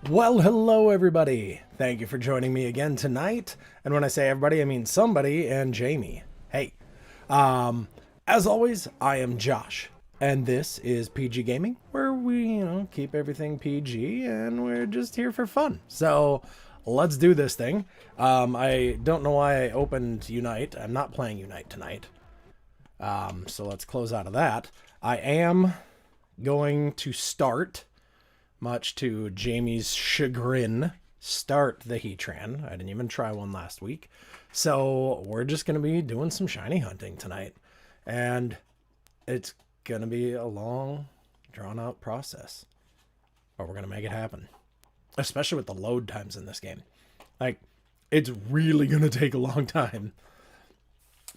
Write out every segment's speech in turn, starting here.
Well, hello everybody. Thank you for joining me again tonight. And when I say everybody, I mean somebody and Jamie. Hey. Um, as always, I am Josh, and this is PG Gaming, where we, keep everything PG and we're just here for fun. So, let's do this thing. I don't know why I opened Unite. I'm not playing Unite tonight. So let's close out of that. I am going to start, much to Jamie's chagrin, start the Heatran. I didn't even try one last week. So we're just going to be doing some shiny hunting tonight. And it's going to be a long, drawn-out process. But we're going to make it happen. Especially with the load times in this game. Like, it's really going to take a long time.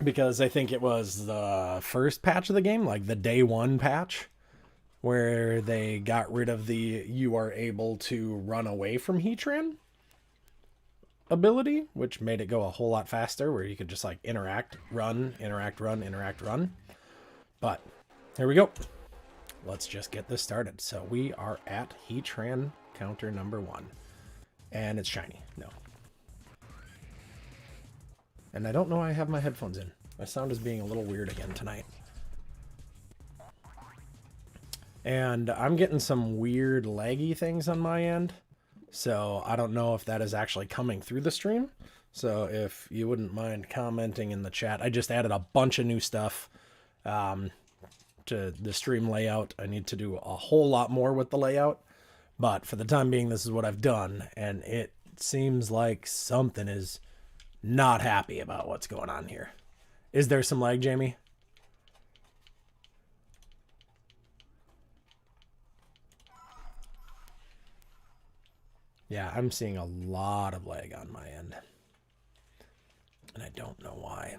Because I think it was the first patch of the game, like the day one patch, where they got rid of the you are able to run away from Heatran ability, which made it go a whole lot faster, where you could just like interact, run, interact, run, interact, run. But here we go. Let's just get this started. So we are at Heatran counter number 1. And it's shiny. No. And I don't know why I have my headphones in. My sound is being a little weird again tonight. And I'm getting some weird laggy things on my end. So I don't know if that is actually coming through the stream. So if you wouldn't mind commenting in the chat. I just added a bunch of new stuff to the stream layout. I need to do a whole lot more with the layout. But for the time being, this is what I've done. And it seems like something is not happy about what's going on here. Is there some lag, Jamie? Yeah, I'm seeing a lot of lag on my end. And I don't know why.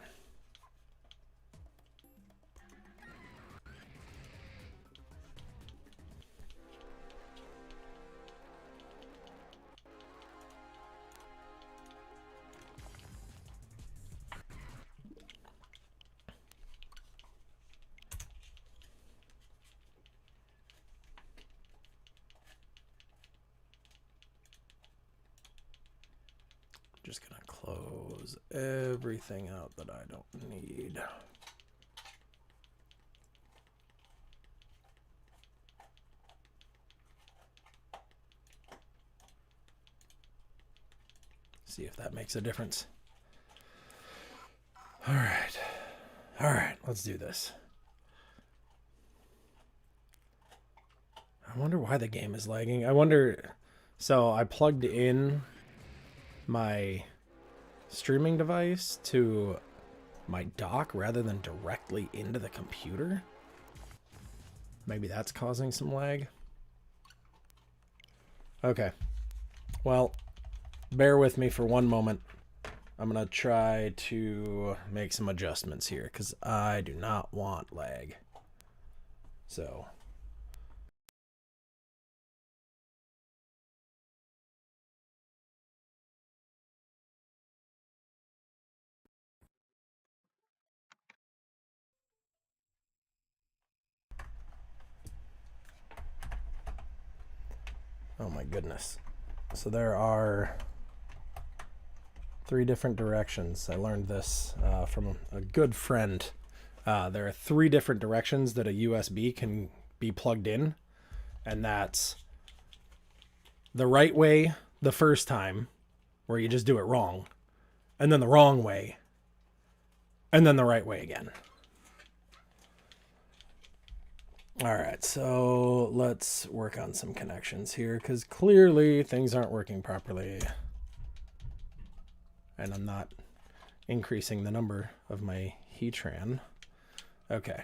Just gonna close everything out that I don't need. See if that makes a difference. All right, let's do this. I wonder why the game is lagging. I wonder, so I plugged in my streaming device to my dock rather than directly into the computer. Maybe that's causing some lag. Okay. Well, bear with me for one moment. I'm going to try to make some adjustments here because I do not want lag. So... oh my goodness. So there are 3 different directions. I learned this from a good friend. There are 3 different directions that a USB can be plugged in. And that's the right way the first time, where you just do it wrong. And then the wrong way. And then the right way again. Alright, so let's work on some connections here, because clearly things aren't working properly. And I'm not increasing the number of my Heatran. Okay.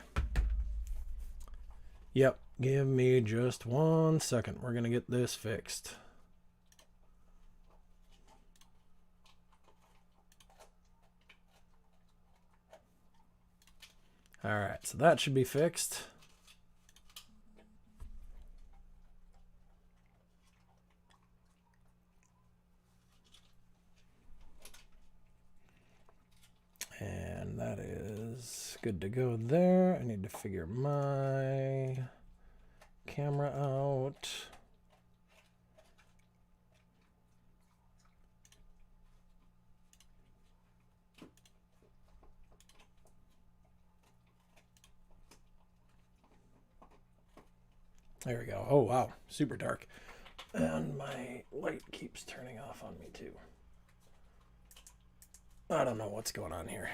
Yep, give me just 1 second. We're going to get this fixed. Alright, so that should be fixed. And that is good to go there. I need to figure my camera out. There we go. Oh, wow. Super dark. And my light keeps turning off on me, too. I don't know what's going on here.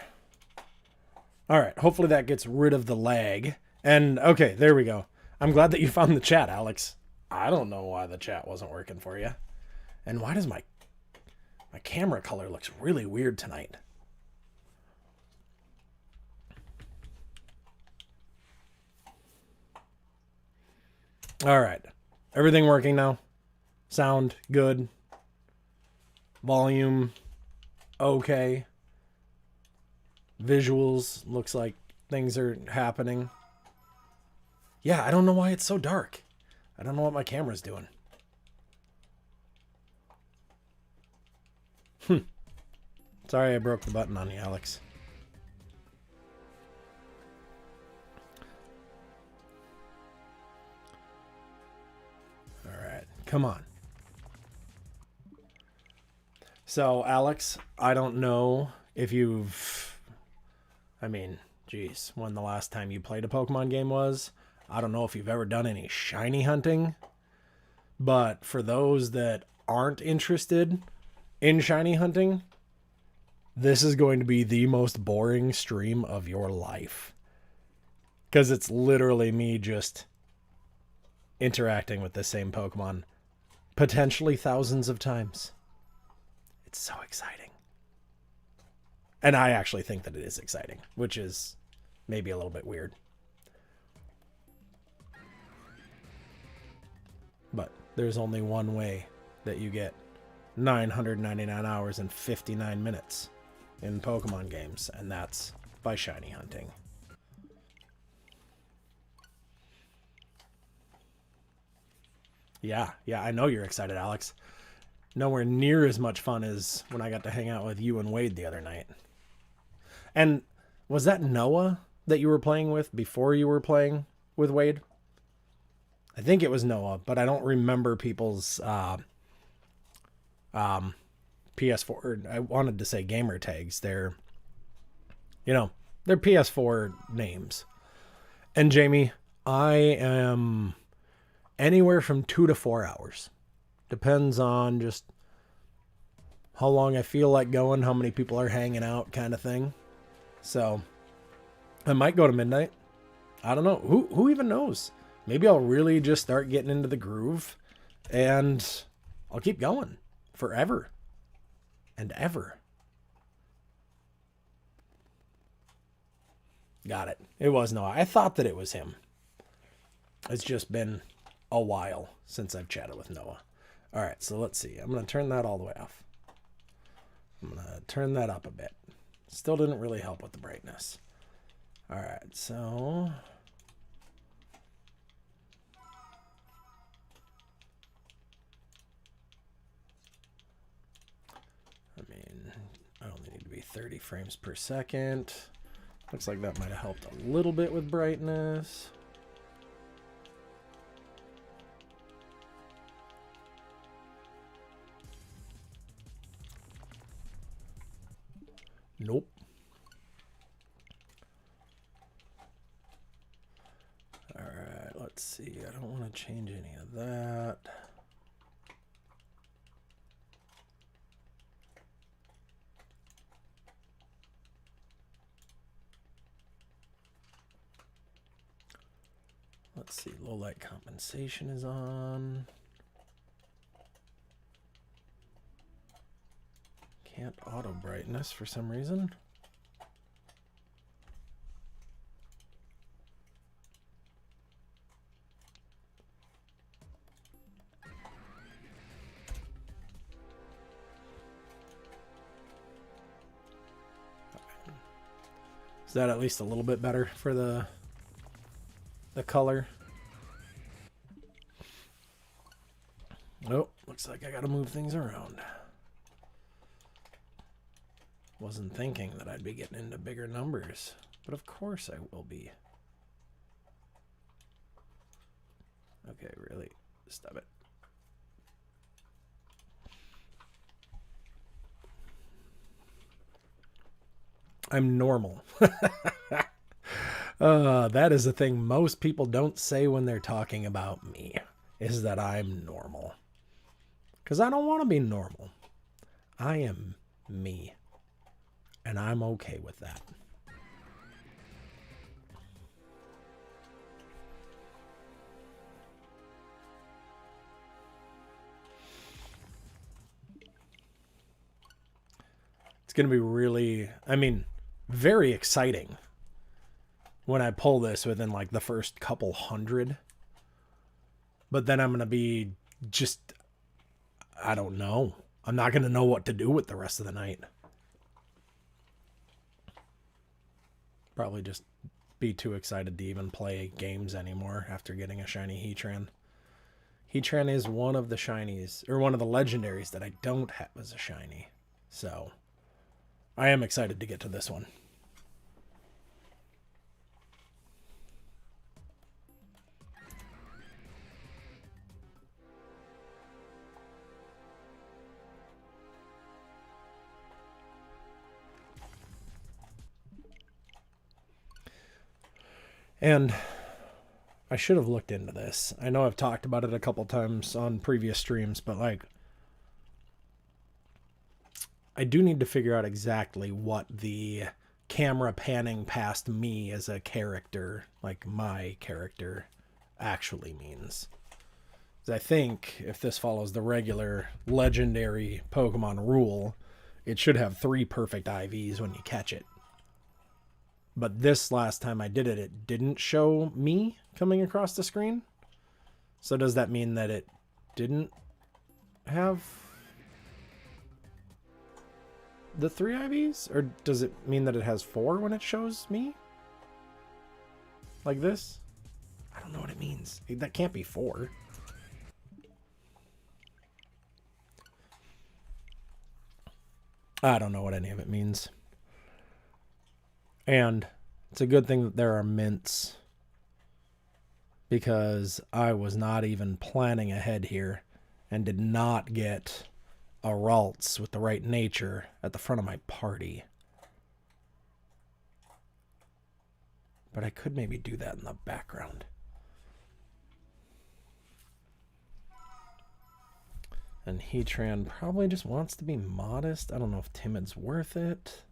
All right. Hopefully that gets rid of the lag. And, okay, there we go. I'm glad that you found the chat, Alex. I don't know why the chat wasn't working for you. And why does my camera color looks really weird tonight? All right. Everything working now? Sound good? Volume okay? Visuals looks like things are happening. Yeah, I don't know why it's so dark. I don't know what my camera's doing. Sorry I broke the button on you, Alex. All right, come on. So, Alex, I don't know if you've... I mean, geez, when the last time you played a Pokemon game was. I don't know if you've ever done any shiny hunting. But for those that aren't interested in shiny hunting, this is going to be the most boring stream of your life. Because it's literally me just interacting with the same Pokemon potentially thousands of times. It's so exciting. And I actually think that it is exciting, which is maybe a little bit weird. But there's only one way that you get 999 hours and 59 minutes in Pokemon games, and that's by shiny hunting. Yeah, I know you're excited, Alex. Nowhere near as much fun as when I got to hang out with you and Wade the other night. And was that Noah that you were playing with before you were playing with Wade? I think it was Noah, but I don't remember people's PS4. I wanted to say gamer tags. They're PS4 names. And Jamie, I am anywhere from 2 to 4 hours. Depends on just how long I feel like going, how many people are hanging out, kind of thing. So I might go to midnight. I don't know. Who even knows? Maybe I'll really just start getting into the groove and I'll keep going forever and ever. Got it. It was Noah. I thought that it was him. It's just been a while since I've chatted with Noah. All right, so let's see. I'm going to turn that all the way off. I'm going to turn that up a bit. Still didn't really help with the brightness. All right, so... I only need to be 30 frames per second. Looks like that might have helped a little bit with brightness. Nope. All right, let's see. I don't want to change any of that. Let's see, low light compensation is on. Can't auto brightness for some reason. Is that at least a little bit better for the color? Nope, looks like I gotta move things around. Wasn't thinking that I'd be getting into bigger numbers, but of course I will be. Okay, really, stop it. I'm normal. That is the thing most people don't say when they're talking about me, is that I'm normal. Because I don't want to be normal. I am me. And I'm okay with that. It's going to be really, very exciting when I pull this within like the first couple hundred. But then I'm going to be just, I don't know. I'm not going to know what to do with the rest of the night. Probably just be too excited to even play games anymore after getting a shiny Heatran. Heatran is one of the shinies, or one of the legendaries that I don't have as a shiny. So, I am excited to get to this one. And I should have looked into this. I know I've talked about it a couple times on previous streams, but like, I do need to figure out exactly what the camera panning past me as a character, like my character, actually means. I think if this follows the regular legendary Pokemon rule, it should have 3 perfect IVs when you catch it. But this last time I did it, it didn't show me coming across the screen. So does that mean that it didn't have the 3 IVs? Or does it mean that it has 4 when it shows me? Like this? I don't know what it means. That can't be 4. I don't know what any of it means. And it's a good thing that there are mints, because I was not even planning ahead here and did not get a Ralts with the right nature at the front of my party. But I could maybe do that in the background. And Heatran probably just wants to be modest. I don't know if timid's worth it.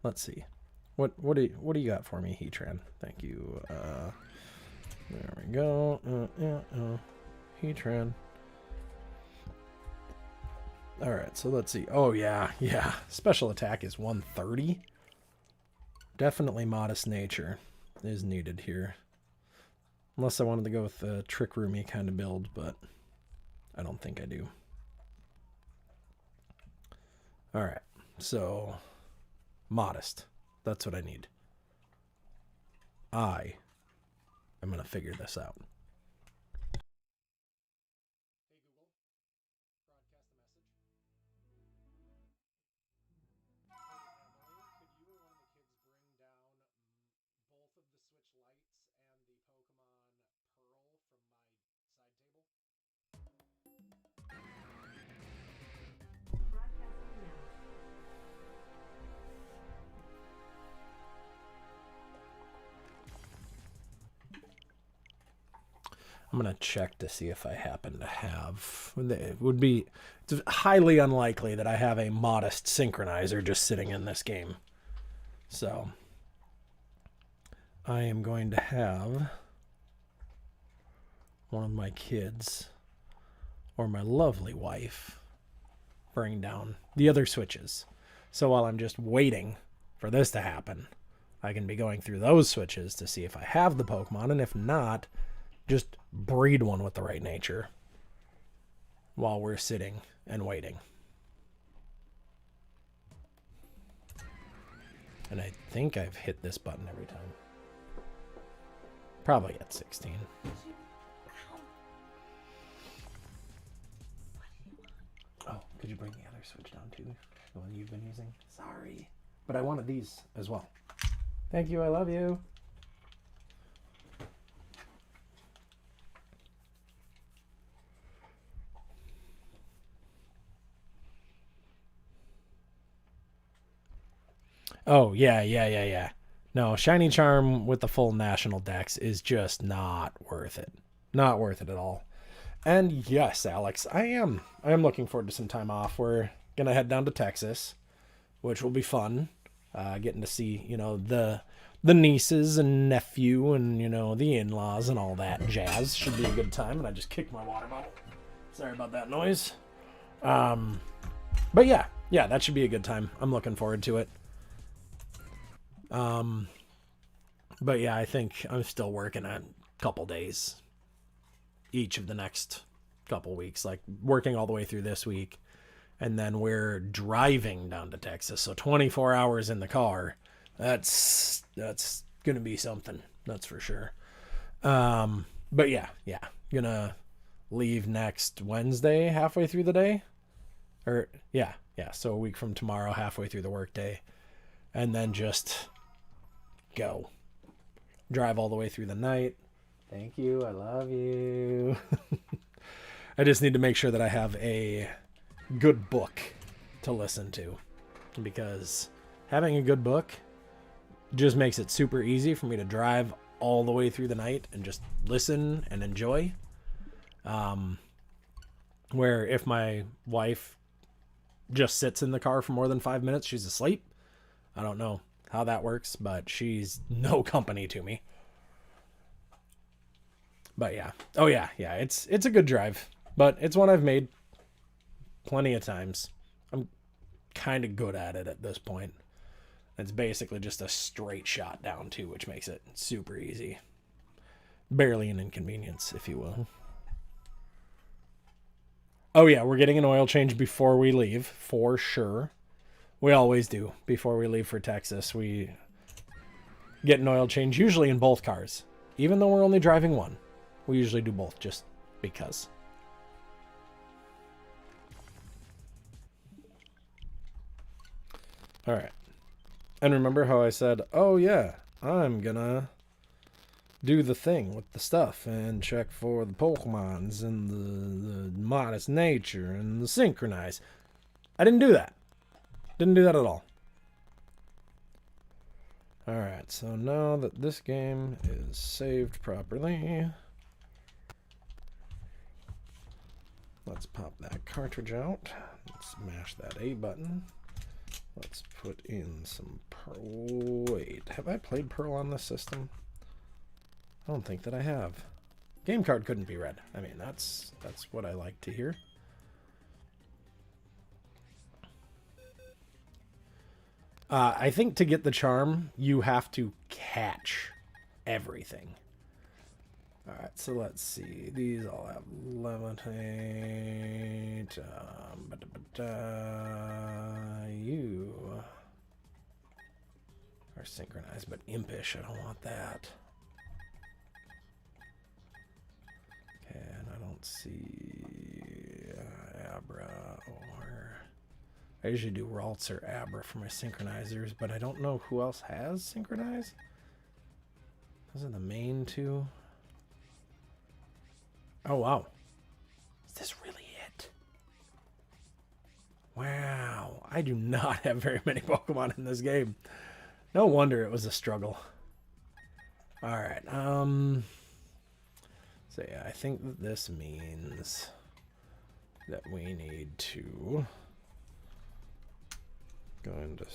Let's see. What do you got for me, Heatran? Thank you. There we go. Heatran. All right, so let's see. Oh yeah. Special attack is 130. Definitely modest nature is needed here. Unless I wanted to go with the Trick Roomy kind of build, but I don't think I do. All right, so modest. That's what I need. I am going to figure this out. Hey Google, broadcast the message. Hey Emily, could you or one of the kids bring down both of the Switch lights and the Pokemon Pearl from my side table? Broadcasting now. I'm going to check to see if I happen to have... It would be... It's highly unlikely that I have a modest synchronizer just sitting in this game. So, I am going to have one of my kids or my lovely wife bring down the other switches. So while I'm just waiting for this to happen, I can be going through those switches to see if I have the Pokemon, and if not, just breed one with the right nature while we're sitting and waiting. And I think I've hit this button every time. Probably at 16. Oh, could you bring the other switch down too? The one you've been using? Sorry. But I wanted these as well. Thank you, I love you. Oh, yeah. No, Shiny Charm with the full national dex is just not worth it. Not worth it at all. And yes, Alex, I am looking forward to some time off. We're gonna head down to Texas, which will be fun. Getting to see, the nieces and nephew and, the in-laws and all that jazz. Should be a good time. And I just kicked my water bottle. Sorry about that noise. But yeah, that should be a good time. I'm looking forward to it. But yeah, I think I'm still working a couple days each of the next couple weeks, like working all the way through this week. And then we're driving down to Texas. So 24 hours in the car. That's going to be something. That's for sure. But yeah. Gonna leave next Wednesday, halfway through the day. Yeah. So a week from tomorrow, halfway through the work day. And then just go. Drive all the way through the night. Thank you. I love you. I just need to make sure that I have a good book to listen to, because having a good book just makes it super easy for me to drive all the way through the night and just listen and enjoy. Where if my wife just sits in the car for more than 5 minutes, she's asleep. I don't know how that works, but she's no company to me. But yeah. Oh yeah. It's a good drive, but it's one I've made plenty of times. I'm kind of good at it at this point. It's basically just a straight shot down too, which makes it super easy. Barely an inconvenience, if you will. Oh yeah, we're getting an oil change before we leave, for sure. We always do. Before we leave for Texas, we get an oil change, usually in both cars. Even though we're only driving one, we usually do both, just because. All right. And remember how I said, oh yeah, I'm gonna do the thing with the stuff and check for the Pokemons and the modest nature and the synchronize. I didn't do that. Didn't do that at all. Alright, so now that this game is saved properly, let's pop that cartridge out. Let's smash that A button. Let's put in some Pearl. Wait, have I played Pearl on this system? I don't think that I have. Game card couldn't be read. I mean, that's what I like to hear. I think to get the charm, you have to catch everything. Alright, so let's see. These all have levitate. You are synchronized, but impish. I don't want that. Okay, and I don't see Abra or... I usually do Ralts or Abra for my synchronizers, but I don't know who else has synchronized. Those are the main two. Oh, wow. Is this really it? Wow. I do not have very many Pokemon in this game. No wonder it was a struggle. Alright, so yeah, I think that this means that we need to go into...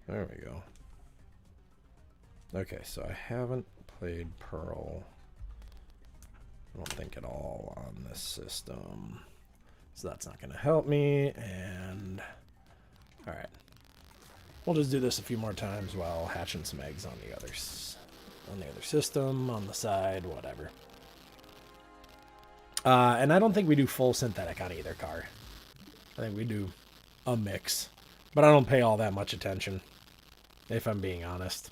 There we go. Okay, so I haven't played Pearl, I don't think, at all on this system. So that's not going to help me, and... Alright. We'll just do this a few more times while hatching some eggs on the others. On the other system, on the side, whatever. And I don't think we do full synthetic on either car. I think we do a mix. But I don't pay all that much attention, if I'm being honest.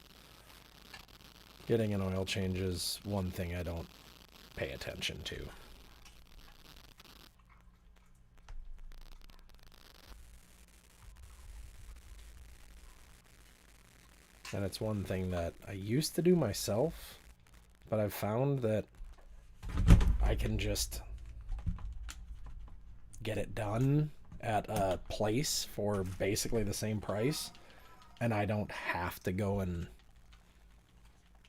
Getting an oil change is one thing I don't pay attention to. And it's one thing that I used to do myself, but I've found that I can just get it done at a place for basically the same price and I don't have to go and,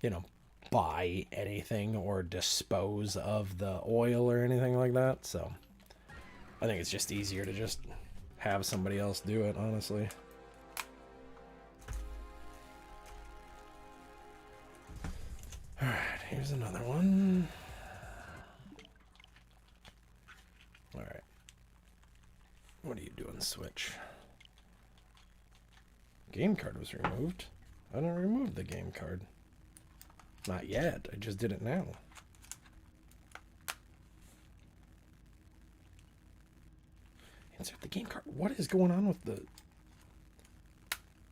you know, buy anything or dispose of the oil or anything like that. So I think it's just easier to just have somebody else do it, honestly. All right, here's another one. All right. What are you doing, Switch? Game card was removed. I didn't remove the game card. Not yet. I just did it now. Insert the game card. What is going on with the...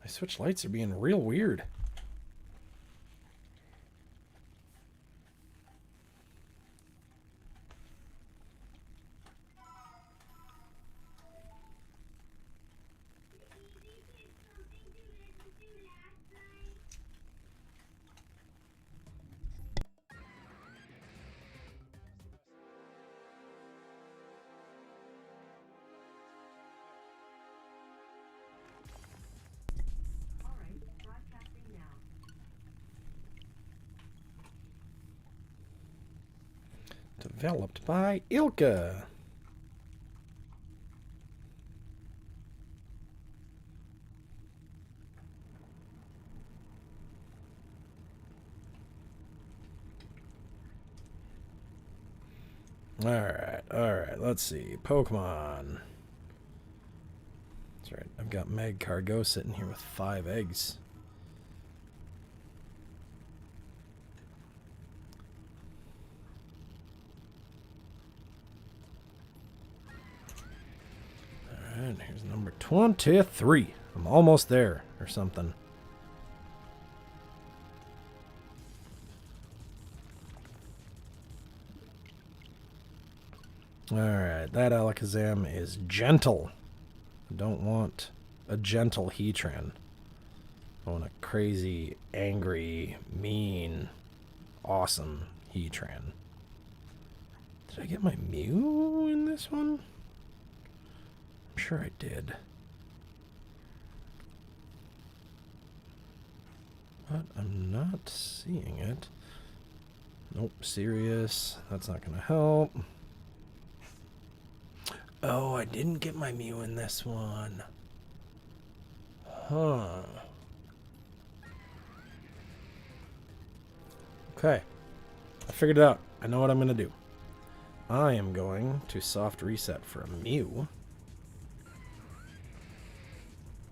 My Switch lights are being real weird. Developed by Ilka. Alright, let's see. Pokemon. That's right, I've got Magcargo sitting here with 5 eggs. Alright, here's number 23. I'm almost there, or something. Alright, that Alakazam is gentle. I don't want a gentle Heatran. I want a crazy, angry, mean, awesome Heatran. Did I get my Mew in this one? I'm sure I did. But I'm not seeing it. Nope, serious. That's not going to help. Oh, I didn't get my Mew in this one. Huh. Okay. I figured it out. I know what I'm going to do. I am going to soft reset for a Mew.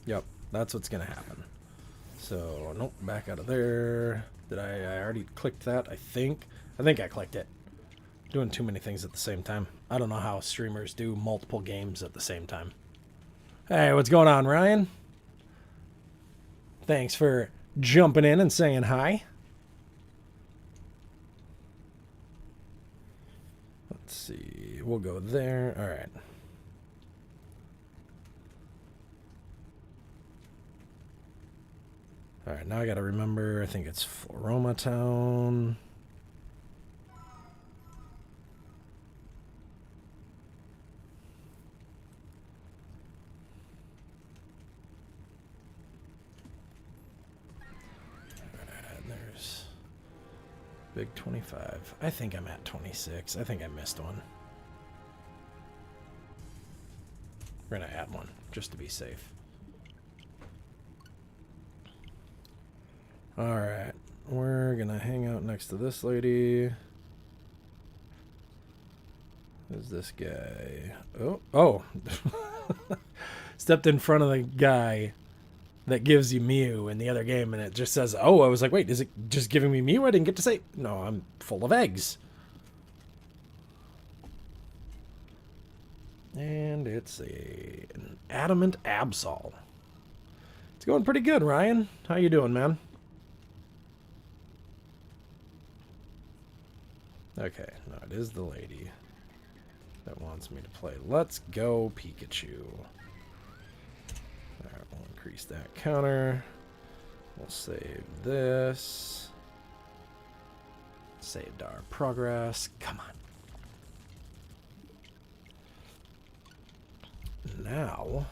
Yep, that's what's going to happen. So, nope, back out of there. Did I already clicked that? I think I clicked it. Doing too many things at the same time. I don't know how streamers do multiple games at the same time. Hey, what's going on, Ryan? Thanks for jumping in and saying hi. Let's see. We'll go there. All right. All right, now I got to remember, I think it's Floroma Town. Big 25. I think I'm at 26. I think I missed one. We're going to add one, just to be safe. Alright. We're going to hang out next to this lady. Who's this guy? Oh. Stepped in front of the guy that gives you Mew in the other game, and it just says, oh, I was like, wait, is it just giving me Mew? I didn't get to say, no, I'm full of eggs. And it's an Adamant Absol. It's going pretty good, Ryan. How you doing, man? Okay, no, it is the lady that wants me to play. Let's go, Pikachu. Alright, we'll increase that counter. We'll save this. Saved our progress. Come on. Now,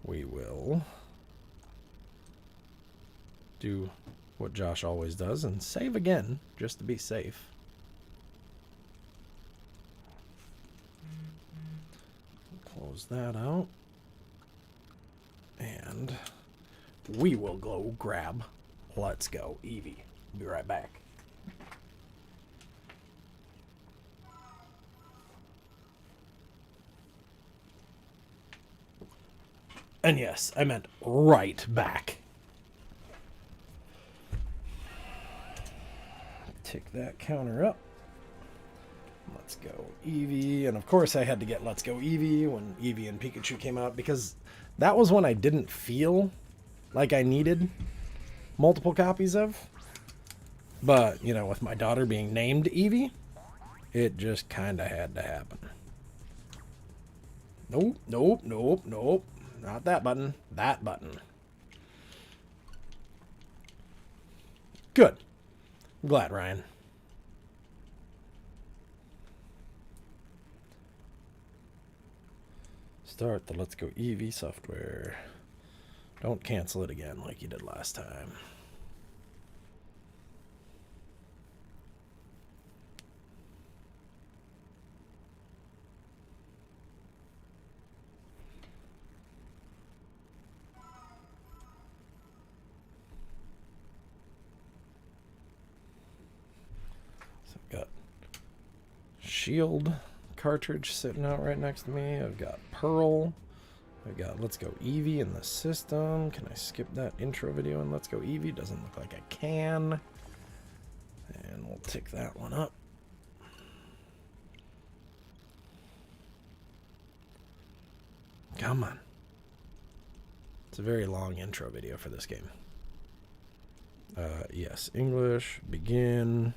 we will do what Josh always does and save again, just to be safe. Close that out. And we will go grab Let's Go Eevee. Be right back. And yes, I meant right back. Tick that counter up. Let's Go Eevee. And of course I had to get Let's Go Eevee when Eevee and Pikachu came out, because that was one I didn't feel like I needed multiple copies of. But, you know, with my daughter being named Eevee, it just kind of had to happen. Nope, nope, nope, nope. Not that button. That button. Good. I'm glad, Ryan. Start the Let's Go Eevee software. Don't cancel it again like you did last time. So I've got Shield cartridge sitting out right next to me. I've got Pearl. I've got Let's Go Eevee in the system. Can I skip that intro video in Let's Go Eevee? Doesn't look like I can. And we'll tick that one up. Come on. It's a very long intro video for this game. Yes, English, begin.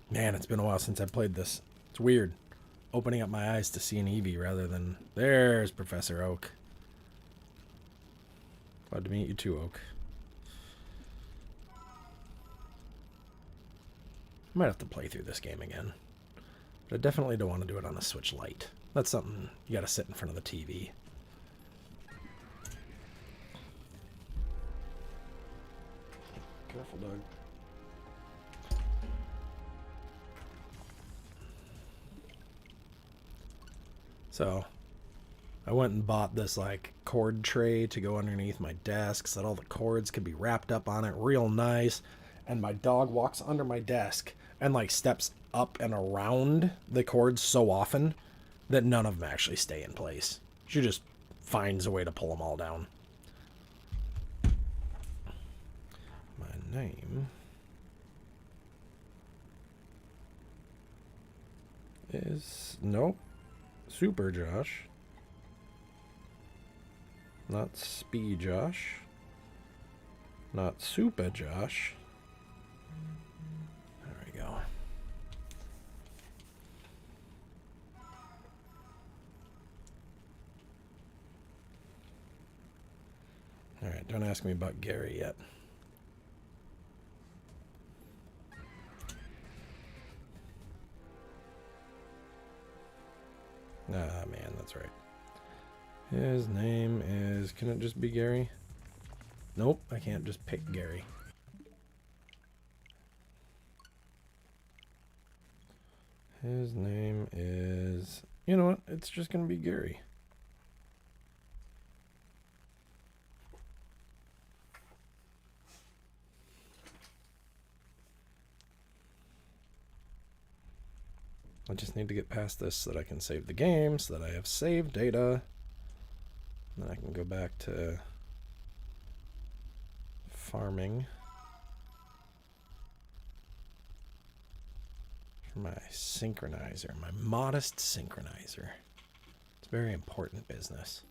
Man, it's been a while since I played this. It's weird. Opening up my eyes to see an Eevee rather than... There's Professor Oak. Glad to meet you too, Oak. I might have to play through this game again. But I definitely don't want to do it on a Switch Lite. That's something you gotta sit in front of the TV. Careful, dog. So, I went and bought this, like, cord tray to go underneath my desk so that all the cords could be wrapped up on it real nice. And my dog walks under my desk and, like, steps up and around the cords so often that none of them actually stay in place. She just finds a way to pull them all down. My name is... Nope. Super Josh. Not Speed Josh. Not Super Josh. There we go. Alright, don't ask me about Gary yet. Ah, man, that's right. His name is... Can it just be Gary? Nope, I can't just pick Gary. His name is... You know what? It's just going to be Gary. I just need to get past this so that I can save the game, so that I have saved data. Then I can go back to farming for my synchronizer, my modest synchronizer. It's very important business.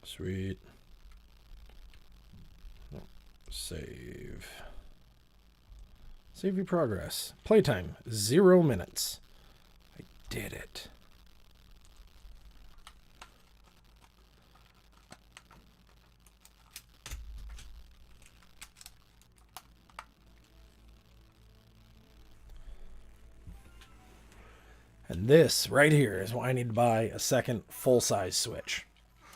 Sweet. Save. Save your progress. Playtime, 0 minutes. I did it. And this right here is why I need to buy a second full-size Switch.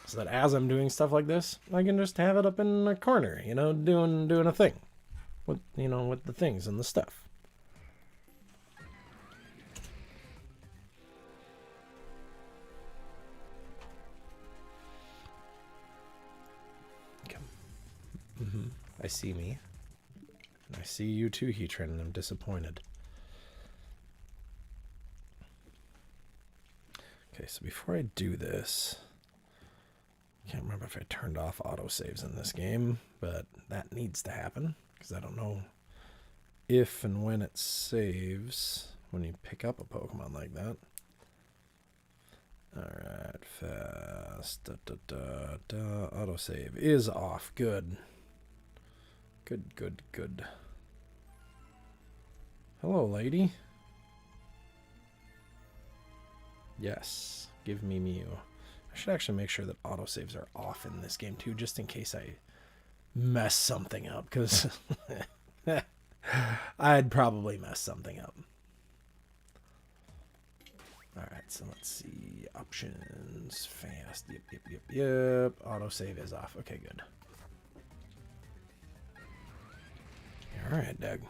So that as I'm doing stuff like this, I can just have it up in a corner, you know, doing a thing. With, you know, with the things and the stuff. Okay. I see me. And I see you too, Heatran, and I'm disappointed. Okay, so before I do this, I can't remember if I turned off autosaves in this game, but that needs to happen, because I don't know if and when it saves when you pick up a Pokemon like that. Alright, fast. Autosave is off. Good. Good. Hello, lady. Yes, give me Mew. I should actually make sure that autosaves are off in this game too, just in case I mess something up, because I'd probably mess something up. Alright, so let's see. Options. Fast. Yep. Autosave is off. Okay, good. Alright, Doug.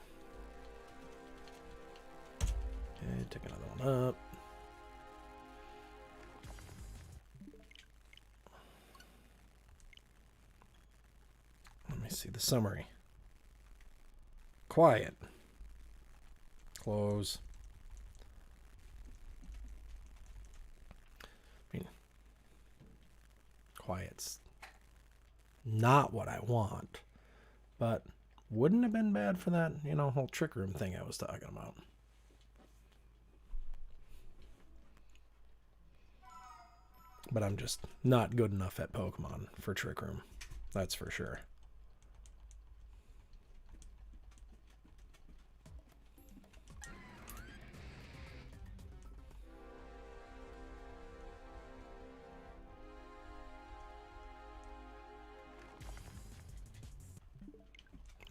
Okay, take another one up. Let me see the summary. Quiet. Close. I mean, quiet's not what I want, but wouldn't have been bad for that, you know, whole trick room thing I was talking about. But I'm just not good enough at Pokemon for trick room. That's for sure.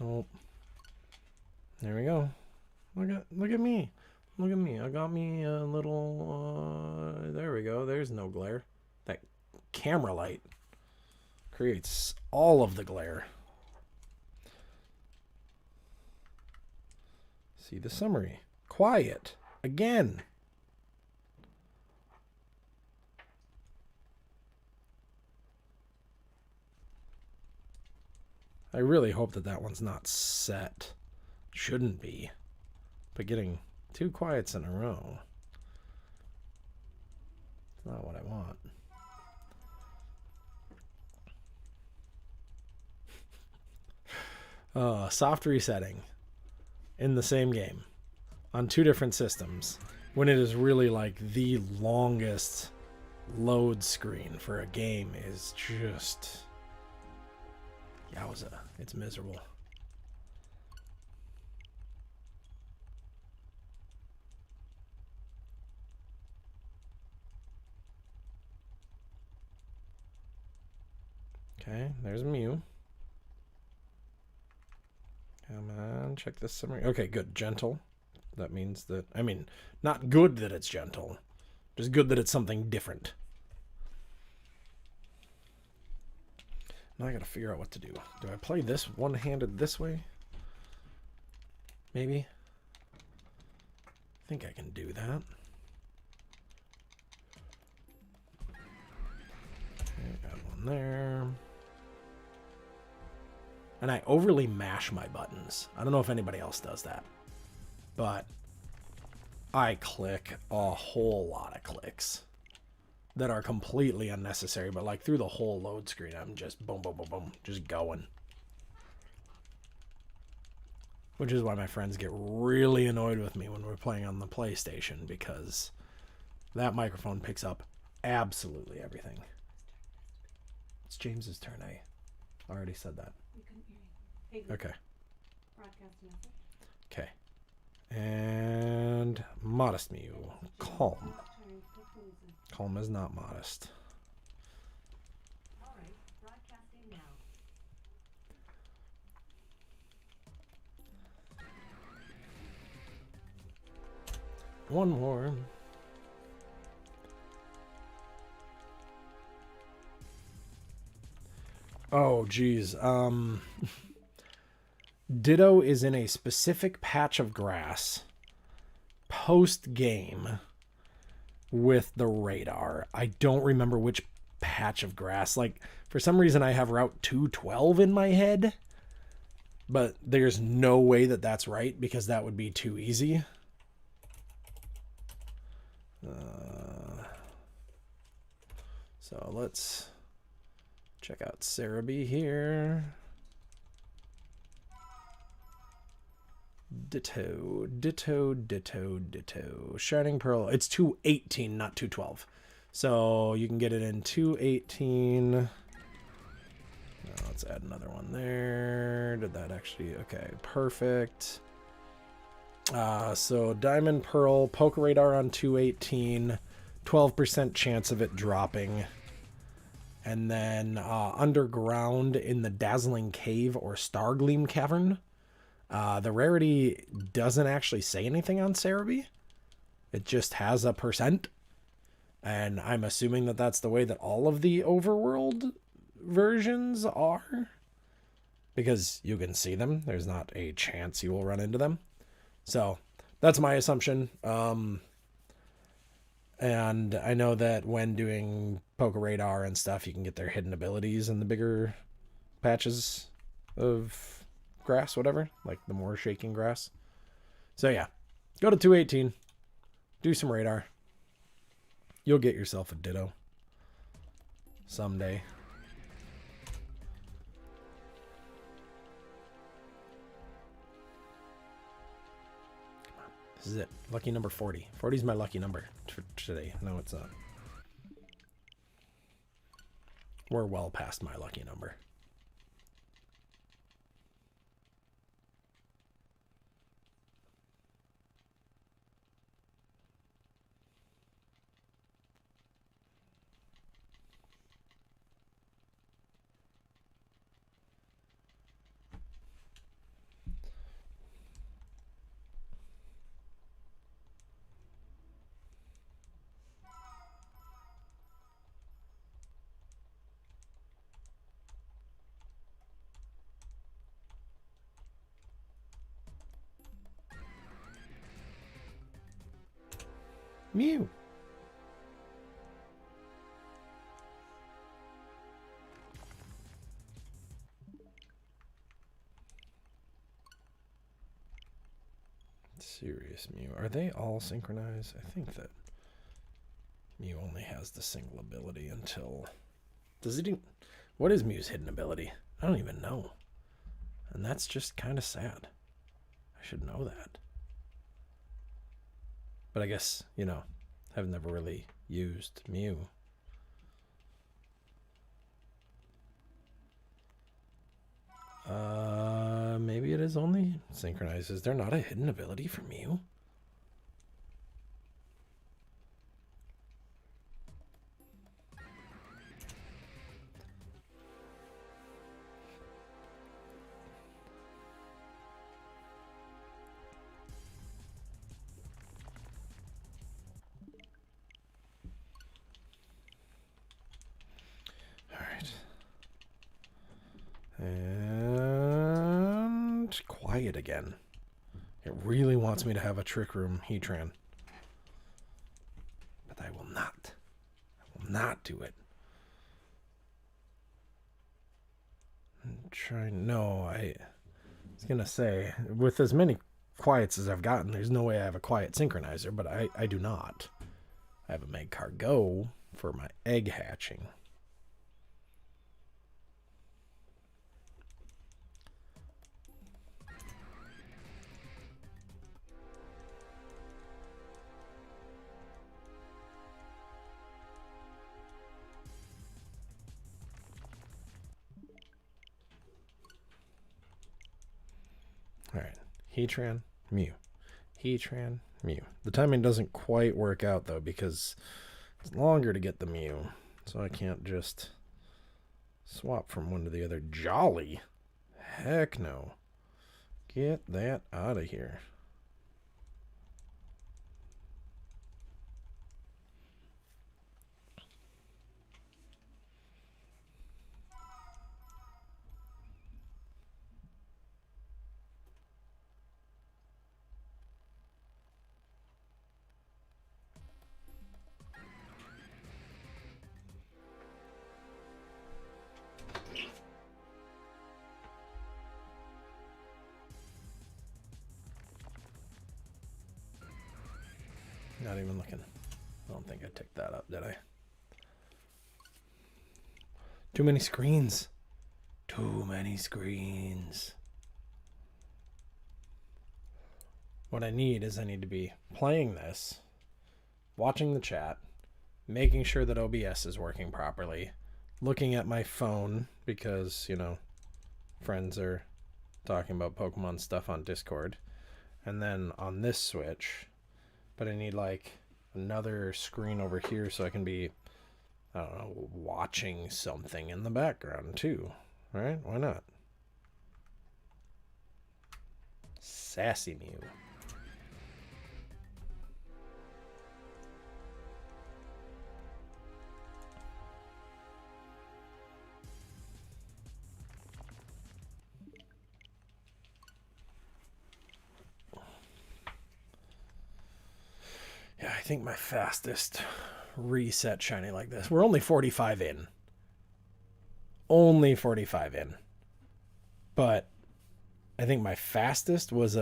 Oh, there we go. Look at me. Look at me. I got me a little, there we go. There's no glare. That camera light creates all of the glare. See the summary. Quiet. Again. I really hope that that one's not set. Shouldn't be. But getting 2 quiets in a row. It's not what I want. Soft resetting in the same game on 2 different systems when it is really like the longest load screen for a game is just yowza. It's miserable. Okay, there's Mew. Come on, check this summary. Okay, good. Gentle. That means that, I mean, not good that it's gentle. Just good that it's something different. Now I gotta figure out what to do. Do I play this one-handed this way? Maybe. I think I can do that. Okay, got one there. And I overly mash my buttons. I don't know if anybody else does that. But I click a whole lot of clicks that are completely unnecessary. But like through the whole load screen, I'm just boom, boom, boom, boom, just going. Which is why my friends get really annoyed with me when we're playing on the PlayStation, because that microphone picks up absolutely everything. It's James's turn, I already said that. Okay. Okay. And modest Mew. Calm. Calm is not modest. One more. Oh, geez. Ditto is in a specific patch of grass post-game with the radar. I don't remember which patch of grass. Like, for some reason, I have Route 212 in my head, but there's no way that that's right because that would be too easy. So let's check out Cerebi here. Ditto, ditto, ditto, ditto. Shining Pearl. It's 218, not 212. So you can get it in 218. Now let's add another one there. Did that actually? Okay, perfect. So Diamond Pearl, Poke Radar on 218. 12% chance of it dropping. And then Underground in the Dazzling Cave or Stargleam Cavern. The rarity doesn't actually say anything on Cerebi. It just has a percent. And I'm assuming that that's the way that all of the overworld versions are. Because you can see them. There's not a chance you will run into them. So that's my assumption. And I know that when doing Poke Radar and stuff, you can get their hidden abilities in the bigger patches of grass, whatever, like the more shaking grass. So yeah, go to 218, do some radar. You'll get yourself a Ditto someday. Come on, this is it. Lucky number 40. 40 is my lucky number for today. No, it's not. We're well past my lucky number. Mew. Serious Mew. Are they all synchronized? I think that Mew only has the single ability until... Does it even... What is Mew's hidden ability? I don't even know. And that's just kind of sad. I should know that. But I guess, you know, I've never really used Mew. Maybe it is only synchronized. Is there not a hidden ability for Mew? And quiet again. It really wants me to have a Trick Room Heatran. But I will not. I will not do it. I'm trying. No, I was going to say, with as many quiets as I've gotten, there's no way I have a quiet synchronizer, but I do not. I have a Magcar Go for my egg hatching. Alright, Heatran, Mew. Heatran, Mew. The timing doesn't quite work out, though, because it's longer to get the Mew. So I can't just swap from one to the other. Jolly? Heck no. Get that out of here. Not even looking. I don't think I ticked that up, did I? Too many screens. Too many screens. What I need to be playing this, watching the chat, making sure that OBS is working properly, looking at my phone because, you know, friends are talking about Pokemon stuff on Discord, and then on this Switch, but I need like another screen over here so I can be, I don't know, watching something in the background too, right? Why not? Sassy Mew. Yeah, I think my fastest reset shiny like this. We're only 45 in. Only 45 in. But I think my fastest was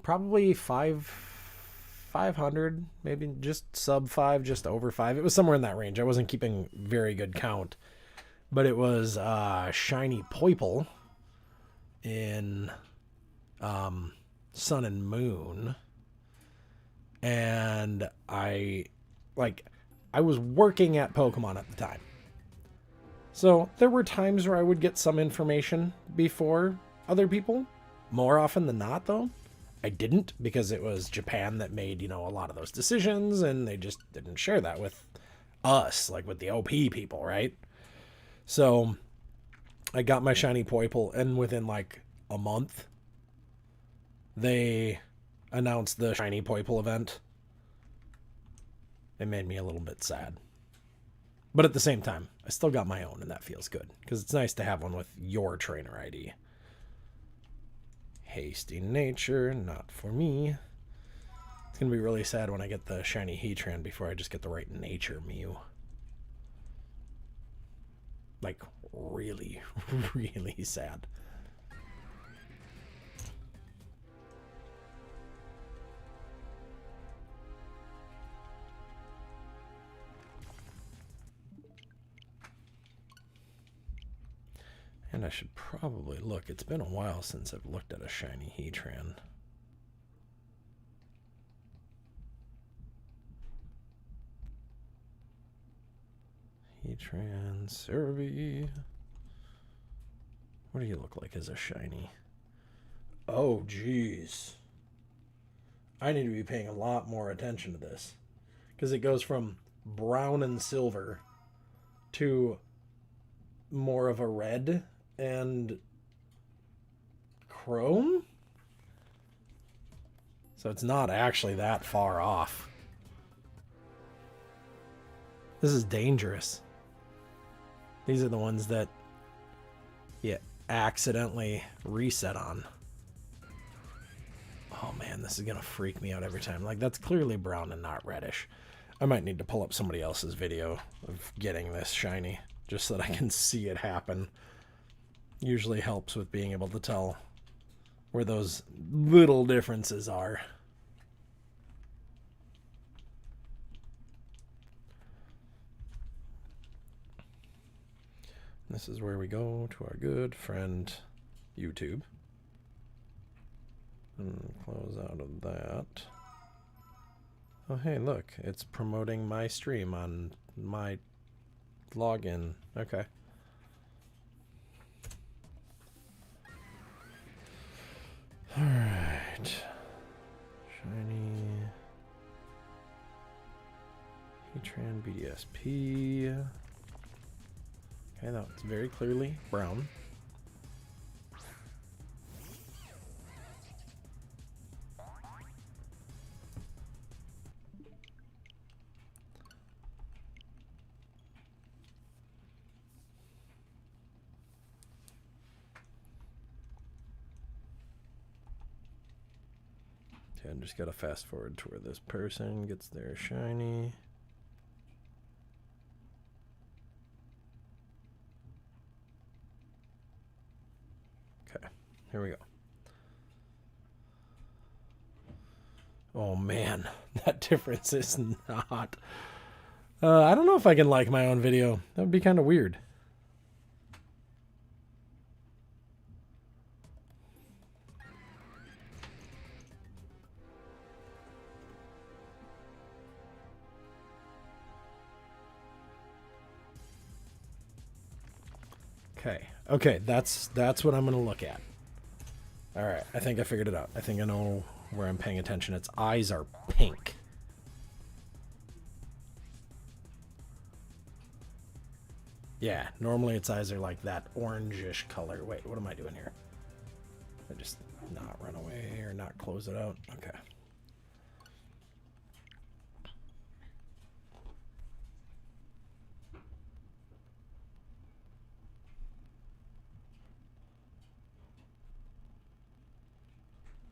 probably 500, maybe just sub 5, just over 5. It was somewhere in that range. I wasn't keeping very good count. But it was shiny Poiple in Sun and Moon. And I was working at Pokemon at the time. So there were times where I would get some information before other people. More often than not, though, I didn't, because it was Japan that made, you know, a lot of those decisions, and they just didn't share that with us, like with the OP people, right? So I got my shiny Poiple, and within like a month, they announced the shiny Poiple event. It made me a little bit sad. But at the same time, I still got my own, and that feels good, because it's nice to have one with your trainer ID. Hasty nature, not for me. It's going to be really sad when I get the shiny Heatran before I just get the right nature Mew. Like, really, really sad. And I should probably look. It's been a while since I've looked at a shiny Heatran. Heatran, Cerebi. What do you look like as a shiny? Oh, jeez. I need to be paying a lot more attention to this, because it goes from brown and silver to more of a red and chrome. So it's not actually that far off. This is dangerous. These are the ones that you accidentally reset on. Oh man, this is gonna freak me out every time. Like, that's clearly brown and not reddish. I might need to pull up somebody else's video of getting this shiny, just so that I can see it happen. Usually helps with being able to tell where those little differences are. This is where we go to our good friend YouTube. And close out of that. Oh, hey, look. It's promoting my stream on my login. Okay. Alright. Shiny. Heatran BDSP. Okay, that's very clearly brown. Okay, I'm just gotta fast forward to where this person gets their shiny. Okay, here we go. Oh man, that difference is not. I don't know if I can like my own video. That would be kind of weird. Okay, that's what I'm gonna look at. All right, I think I figured it out. I think I know where I'm paying attention. Its eyes are pink. Yeah, normally its eyes are like that orangish color. Wait, what am I doing here? I just not run away or not close it out. Okay.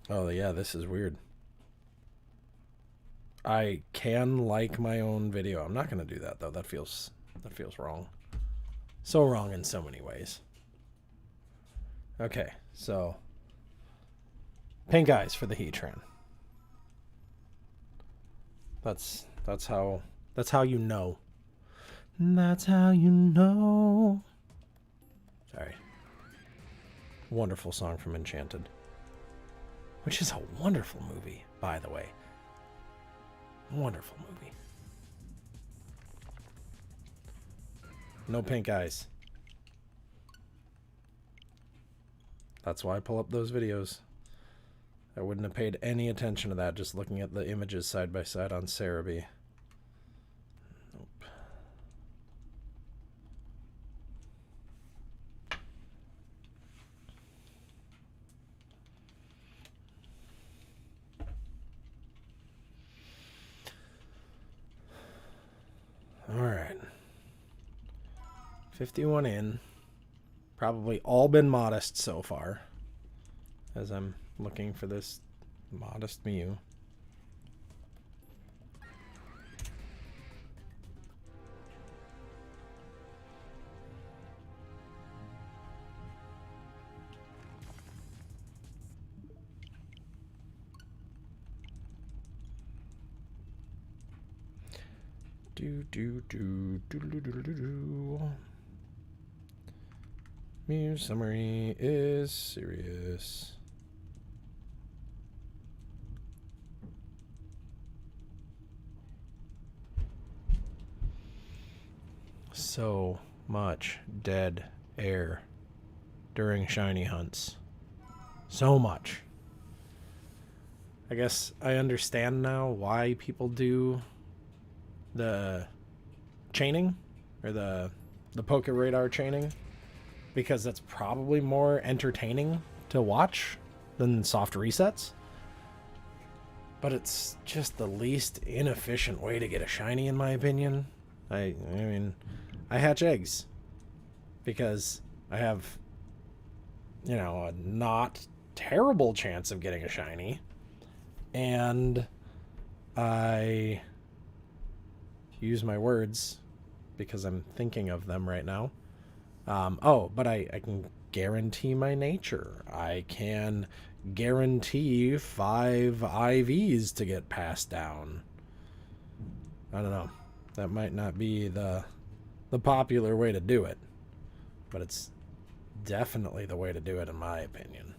Oh yeah, this is weird. I can like my own video. I'm not gonna do that though. That feels wrong. So wrong in so many ways. Okay, so pink eyes for the Heatran. That's how you know. That's how you know. Sorry. Wonderful song from Enchanted. Which is a wonderful movie, by the way. Wonderful movie. No pink eyes. That's why I pull up those videos. I wouldn't have paid any attention to that just looking at the images side by side on Cerebi. Nope. Alright. 51 in. Probably all been modest so far. As I'm looking for this modest Mew. Mew summary is serious. So much dead air during shiny hunts. So much. I guess I understand now why people do the chaining or the Poke Radar chaining, because that's probably more entertaining to watch than soft resets. But it's just the least inefficient way to get a shiny, in my opinion. I mean, I hatch eggs because I have, you know, a not terrible chance of getting a shiny, and I use my words because I'm thinking of them right now. But I can guarantee my nature. I can guarantee 5 IVs to get passed down. I don't know. That might not be the popular way to do it, but it's definitely the way to do it in my opinion.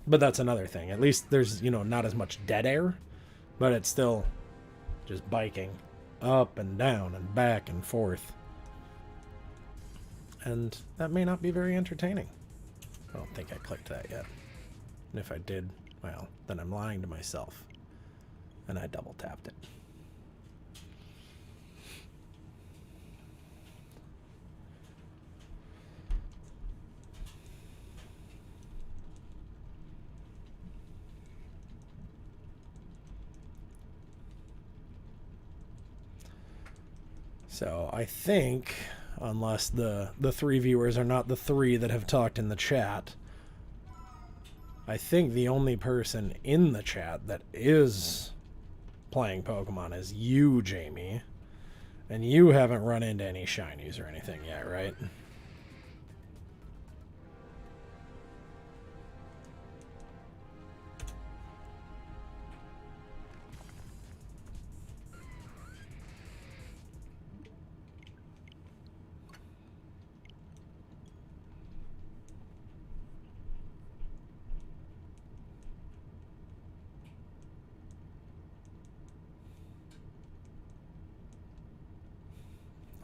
But that's another thing. At least there's, you know, not as much dead air, but it's still just biking up and down and back and forth. And that may not be very entertaining. I don't think I clicked that yet. And if I did, well, then I'm lying to myself. And I double tapped it. So I think, unless the 3 viewers are not the 3 that have talked in the chat, I think the only person in the chat that is playing Pokemon is you, Jamie. And you haven't run into any shinies or anything yet, right?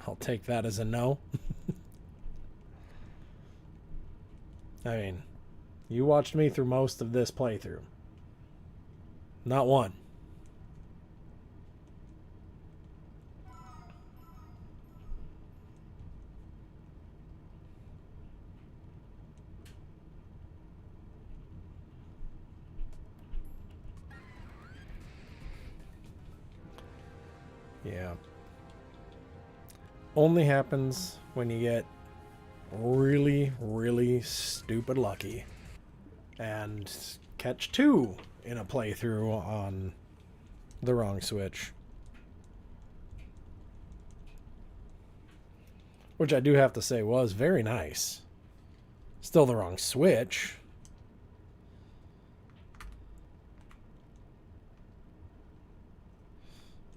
I'll take that as a no. I mean, you watched me through most of this playthrough. Not one. Yeah. Only happens when you get really, really stupid lucky and catch 2 in a playthrough on the wrong Switch. Which I do have to say was very nice. Still the wrong Switch.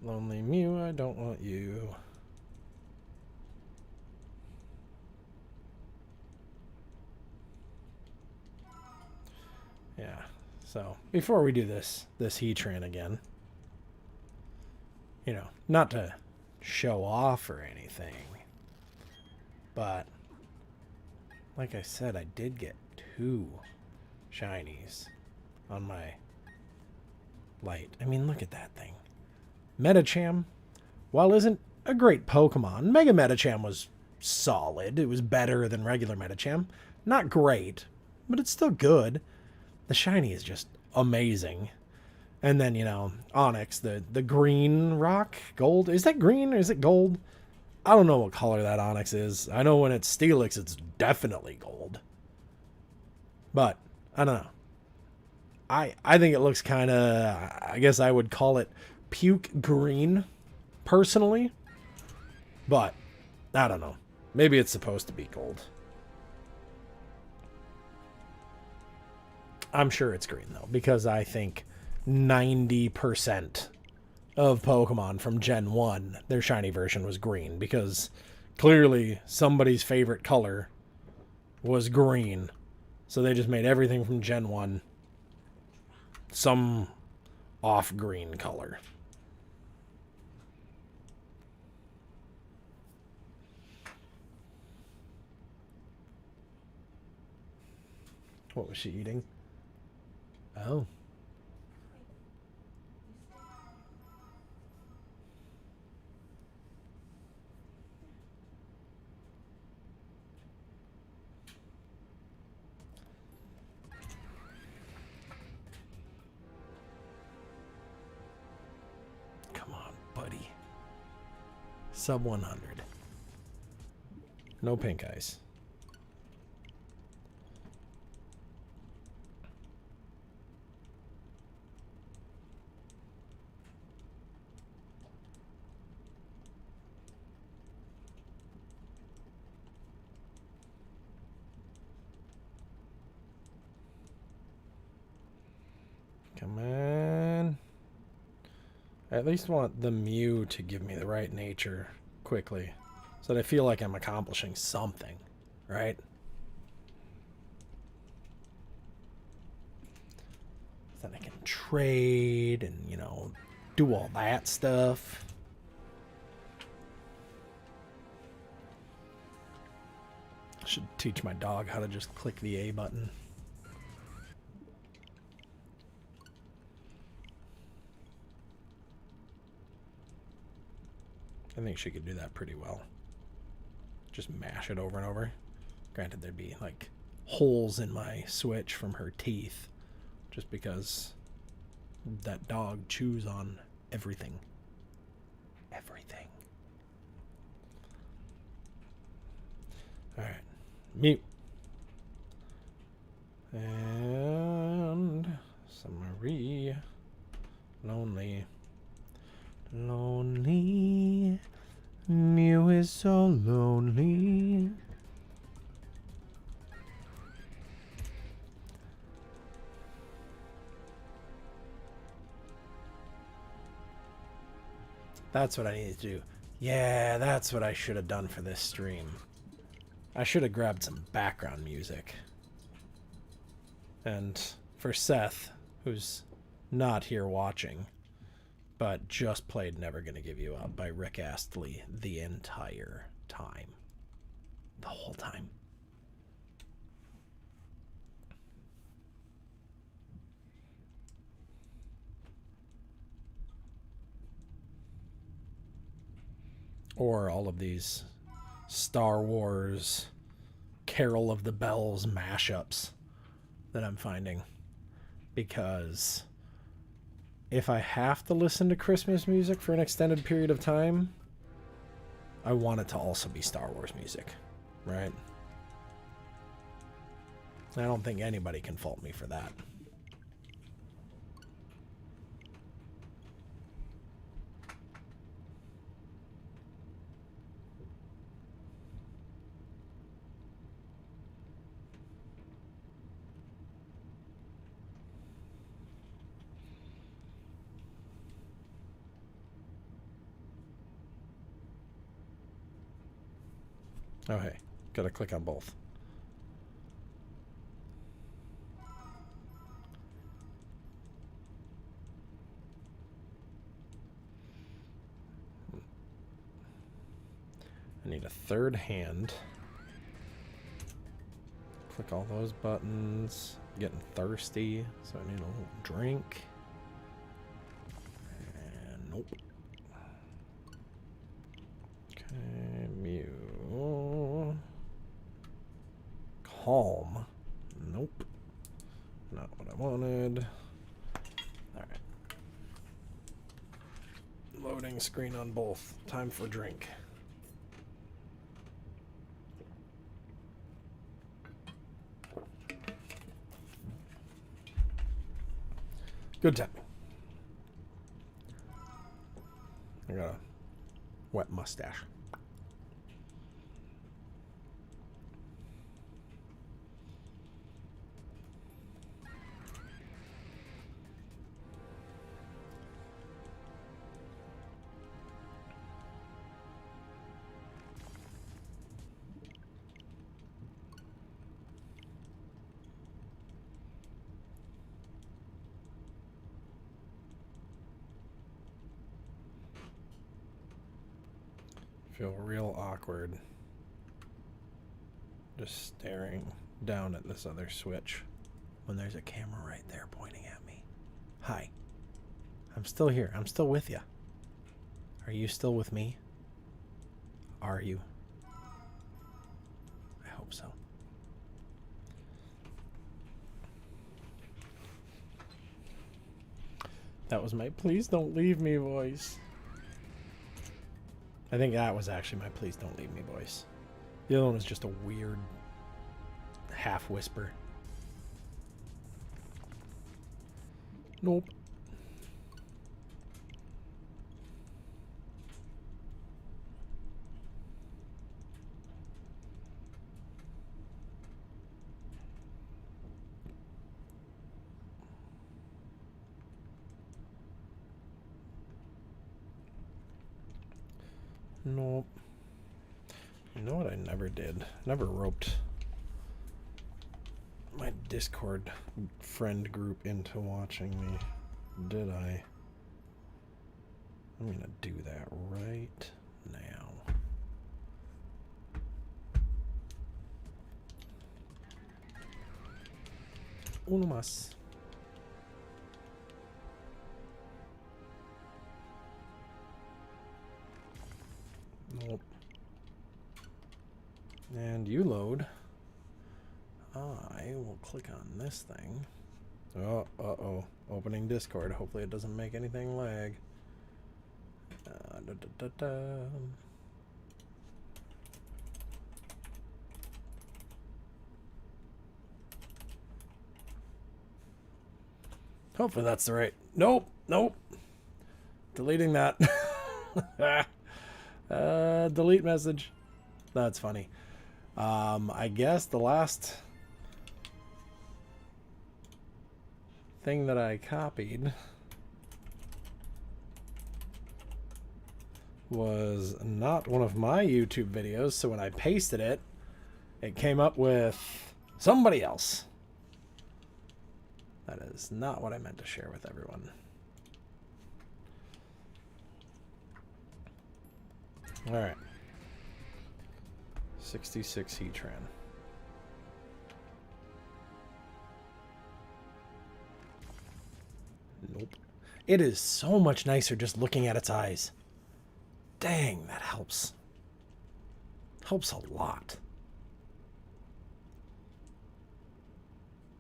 Lonely Mew, I don't want you. Yeah, so before we do this Heatran again, you know, not to show off or anything, but like I said, I did get 2 shinies on my light. I mean, look at that thing. Medicham, while isn't a great Pokemon, Mega Medicham was solid. It was better than regular Medicham. Not great, but it's still good. The shiny is just amazing. And then, you know, Onyx, the green rock, gold. Is that green or is it gold? I don't know what color that Onyx is. I know when it's Steelix, it's definitely gold. But, I don't know. I think it looks kind of, I guess I would call it puke green, personally. But, I don't know. Maybe it's supposed to be gold. I'm sure it's green, though, because I think 90% of Pokemon from Gen 1, their shiny version was green, because clearly somebody's favorite color was green. So they just made everything from Gen 1 some off-green color. What was she eating? Oh. Come on, buddy. Sub 100. No pink eyes. Come on. I at least want the Mew to give me the right nature quickly, so that I feel like I'm accomplishing something, right? Then I can trade and, you know, do all that stuff. I should teach my dog how to just click the A button. I think she could do that pretty well. Just mash it over and over. Granted, there'd be like holes in my Switch from her teeth, just because that dog chews on everything. Everything. Alright. Mute. And summary. Lonely. Lonely. Mew is so lonely. That's what I need to do. Yeah, that's what I should have done for this stream. I should have grabbed some background music. And for Seth, who's not here watching, but just played Never Gonna Give You Up by Rick Astley the entire time. The whole time. Or all of these Star Wars, Carol of the Bells mashups that I'm finding. Because if I have to listen to Christmas music for an extended period of time, I want it to also be Star Wars music, right? I don't think anybody can fault me for that. Oh, hey, gotta click on both. I need a third hand. Click all those buttons. Getting thirsty, so I need a little drink. And nope. Okay, Mew. Calm. Nope. Not what I wanted. Alright. Loading screen on both. Time for drink. Good tapping. I got a wet mustache. Feel real awkward just staring down at this other switch when there's a camera right there pointing at me. Hi. I'm still here. I'm still with you. Are you still with me? Are you? I hope so. That was my please don't leave me voice. I think that was actually my please don't leave me voice. The other one was just a weird half whisper. Nope. Nope. You know what I never did? Never roped my Discord friend group into watching me. Did I? I'm gonna do that right now. Uno más. Nope. And you load. I will click on this thing. Oh, uh-oh. Opening Discord. Hopefully it doesn't make anything lag. Hopefully that's the right. Nope. Nope. Deleting that. Delete message. That's funny. I guess the last thing that I copied was not one of my YouTube videos, so when I pasted it, it came up with somebody else. That is not what I meant to share with everyone. Alright. 66 Heatran. Nope. It is so much nicer just looking at its eyes. Dang, that helps. Helps a lot.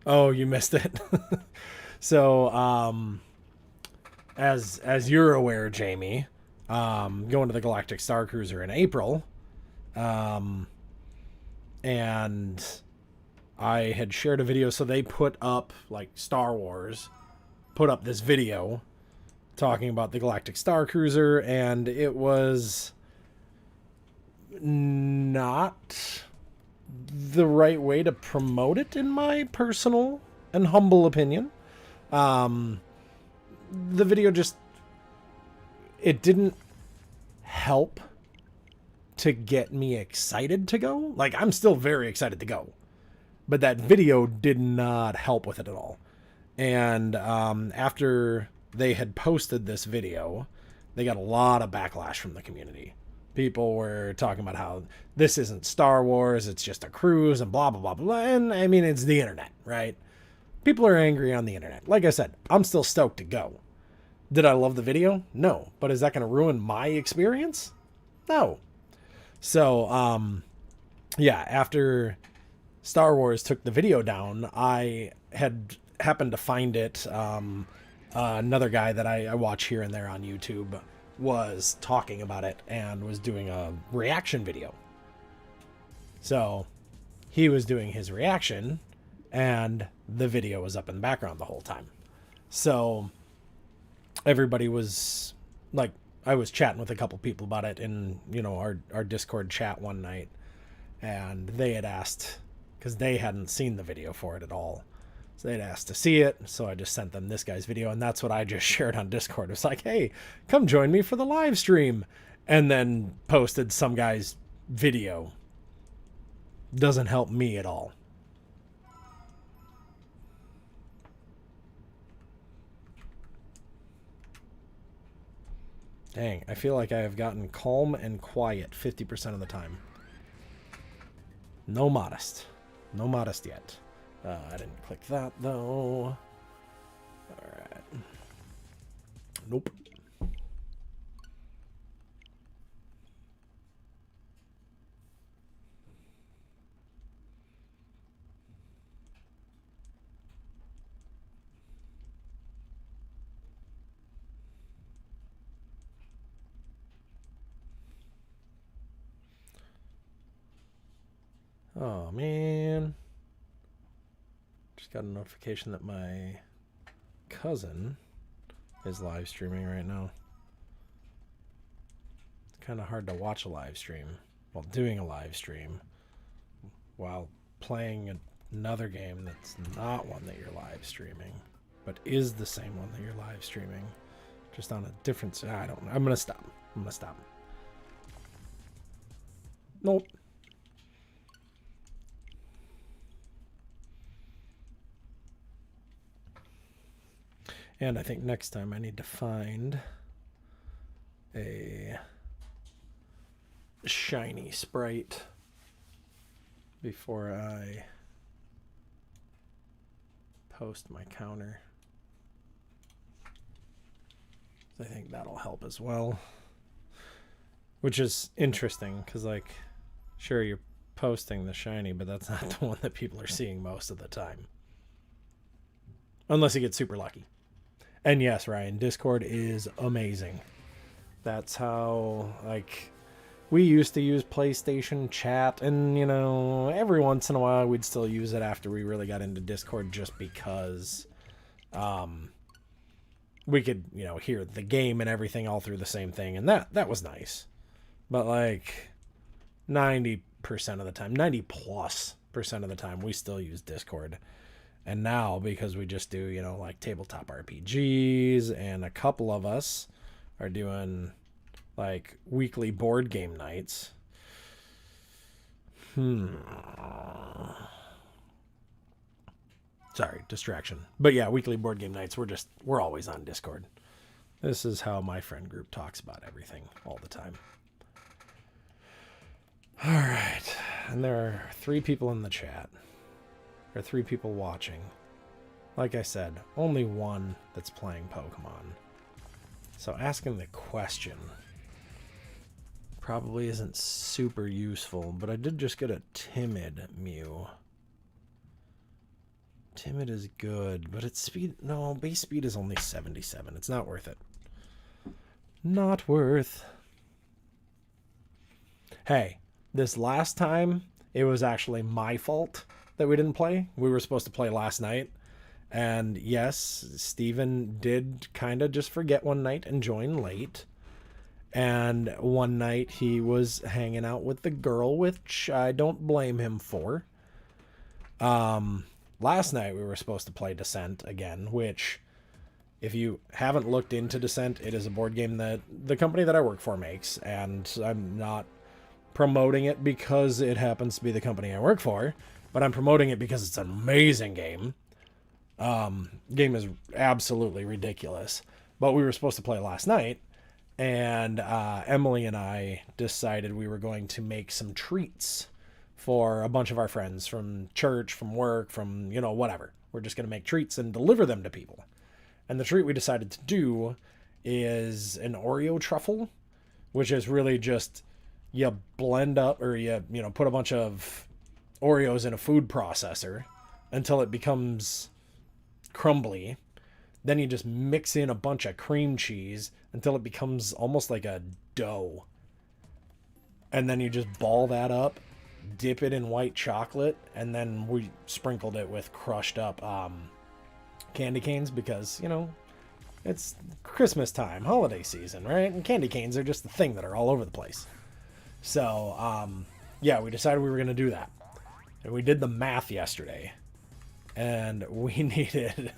Oh, you missed it. So, as you're aware, Jamie, going to the Galactic Star Cruiser in April, and I had shared a video. So they put up, like, Star Wars, put up this video talking about the Galactic Star Cruiser, and it was not the right way to promote it, in my personal and humble opinion. The video just, it didn't help to get me excited to go. Like, I'm still very excited to go, but that video did not help with it at all. And after they had posted this video, they got a lot of backlash from the community. People were talking about how this isn't Star Wars, it's just a cruise, and blah, blah, blah, blah. And, I mean, it's the internet, right? People are angry on the internet. Like I said, I'm still stoked to go. Did I love the video? No. But is that going to ruin my experience? No. So, yeah, after Star Wars took the video down, I had happened to find it. Another guy that I watch here and there on YouTube was talking about it and was doing a reaction video. So he was doing his reaction and the video was up in the background the whole time. So everybody was like, I was chatting with a couple people about it in, you know, our Discord chat one night, and they had asked, because they hadn't seen the video for it at all. So they'd asked to see it, so I just sent them this guy's video, and that's what I just shared on Discord. It was like, hey, come join me for the live stream, and then posted some guy's video. Doesn't help me at all. Dang, I feel like I have gotten calm and quiet 50% of the time. No modest. No modest yet. I didn't click that, though. Alright. Nope. Oh, man. Just got a notification that my cousin is live streaming right now. It's kind of hard to watch a live stream while doing a live stream while playing another game that's not one that you're live streaming, but is the same one that you're live streaming, just on a different... I don't know. I'm going to stop. I'm going to stop. Nope. And I think next time I need to find a shiny sprite before I post my counter. I think that'll help as well. Which is interesting, because, like, sure, you're posting the shiny, but that's not the one that people are seeing most of the time. Unless you get super lucky. And yes, Ryan, Discord is amazing. That's how, like, we used to use PlayStation chat, and, you know, every once in a while we'd still use it after we really got into Discord, just because we could, you know, hear the game and everything all through the same thing, and that was nice. But, like, 90% of the time, 90+% of the time, we still use Discord. And now, because we just do, you know, like tabletop RPGs, and a couple of us are doing, like, weekly board game nights. Sorry, distraction. But yeah, weekly board game nights, we're always on Discord. This is how my friend group talks about everything all the time. All right. And there are 3 people in the chat. There are 3 people watching. Like I said, only one that's playing Pokemon. So asking the question probably isn't super useful, but I did just get a Timid Mew. Timid is good, but its speed... No, base speed is only 77. It's not worth it. Not worth. Hey, this last time, it was actually my fault that we didn't play. We were supposed to play last night. And yes, Steven did kind of just forget one night and join late. And one night he was hanging out with the girl, which I don't blame him for. Last night we were supposed to play Descent again, which, if you haven't looked into Descent, it is a board game that the company that I work for makes, and I'm not promoting it because it happens to be the company I work for, but I'm promoting it because it's an amazing game. Game is absolutely ridiculous, but we were supposed to play last night, and Emily and I decided we were going to make some treats for a bunch of our friends from church, from work, from, you know, whatever. We're just going to make treats and deliver them to people. And the treat we decided to do is an Oreo truffle, which is really just you blend up, or you know, put a bunch of Oreos in a food processor until it becomes crumbly. Then you just mix in a bunch of cream cheese until it becomes almost like a dough. And then you just ball that up, dip it in white chocolate, and then we sprinkled it with crushed up candy canes because, you know, it's Christmas time, holiday season, right? And candy canes are just the thing that are all over the place. So, yeah, we decided we were going to do that. And we did the math yesterday. And we needed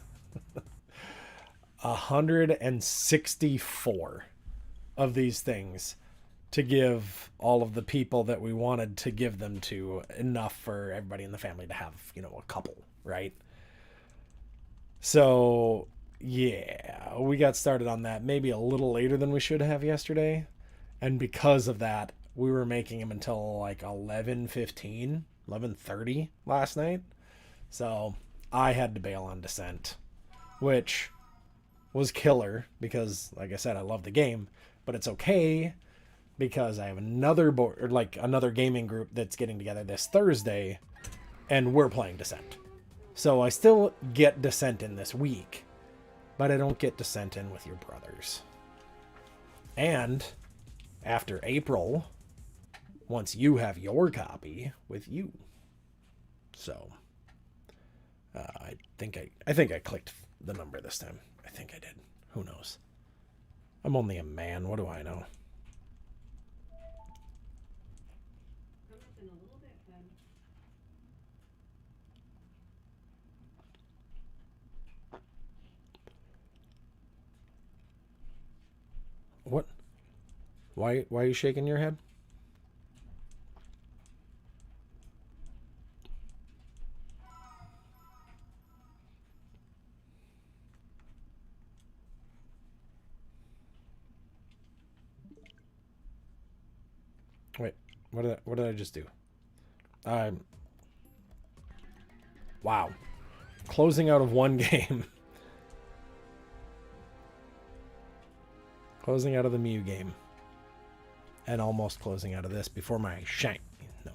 164 of these things to give all of the people that we wanted to give them to, enough for everybody in the family to have, you know, a couple, right? So, yeah, we got started on that maybe a little later than we should have yesterday. And because of that, we were making them until like 11:15, 11:30 last night. So I had to bail on Descent, which was killer because, like I said, I love the game, but it's okay because I have another board, or like another gaming group that's getting together this Thursday, and we're playing Descent. So I still get Descent in this week, but I don't get Descent in with your brothers. And after April, once you have your copy, with you. So I think I clicked the number this time. I think I did. Who knows? I'm only a man. What do I know? What? Why are you shaking your head? Wait, what did I just do? Wow. Closing out of one game. Closing out of the Mew game. And almost closing out of this before my shank. No.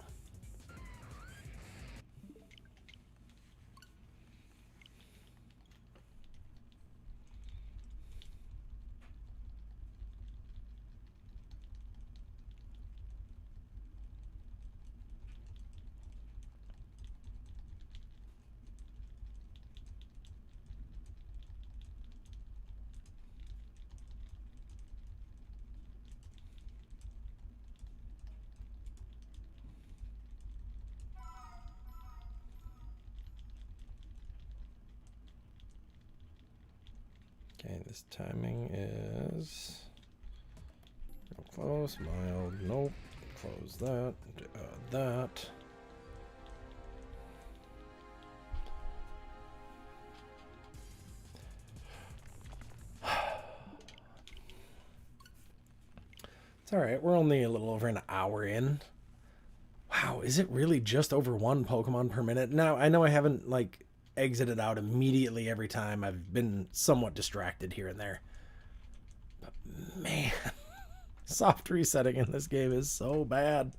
Okay, this timing is close, mild, nope, close that, that. It's all right. We're only a little over an hour in. is it really just over one Pokemon per minute? Now, I know I haven't, like, exited out immediately every time. I've been somewhat distracted here and there. But, man, soft resetting in this game is so bad.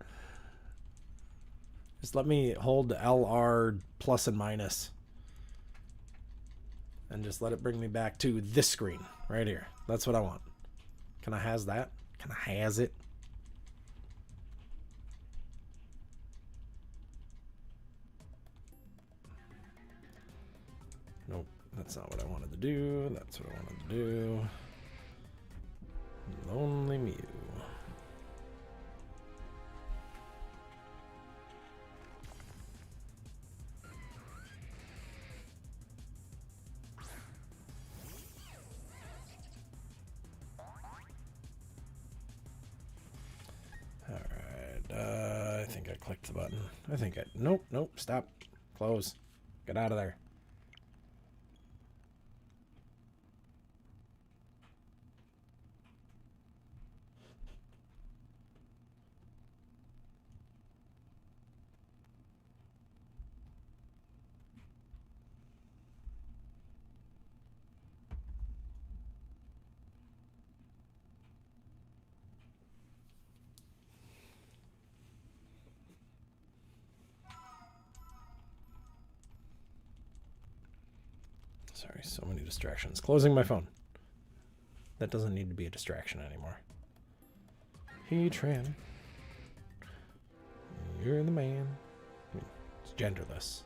Just let me hold LR plus and minus. And just let it bring me back to this screen right here. That's what I want. Can I has that? Can I has it? Nope, that's not what I wanted to do. That's what I wanted to do. Lonely Mew. I think I clicked the button. I think I... Nope, nope, stop. Close. Get out of there. Sorry, so many distractions. Closing my phone. That doesn't need to be a distraction anymore. Heatran. You're the man. I mean, it's genderless.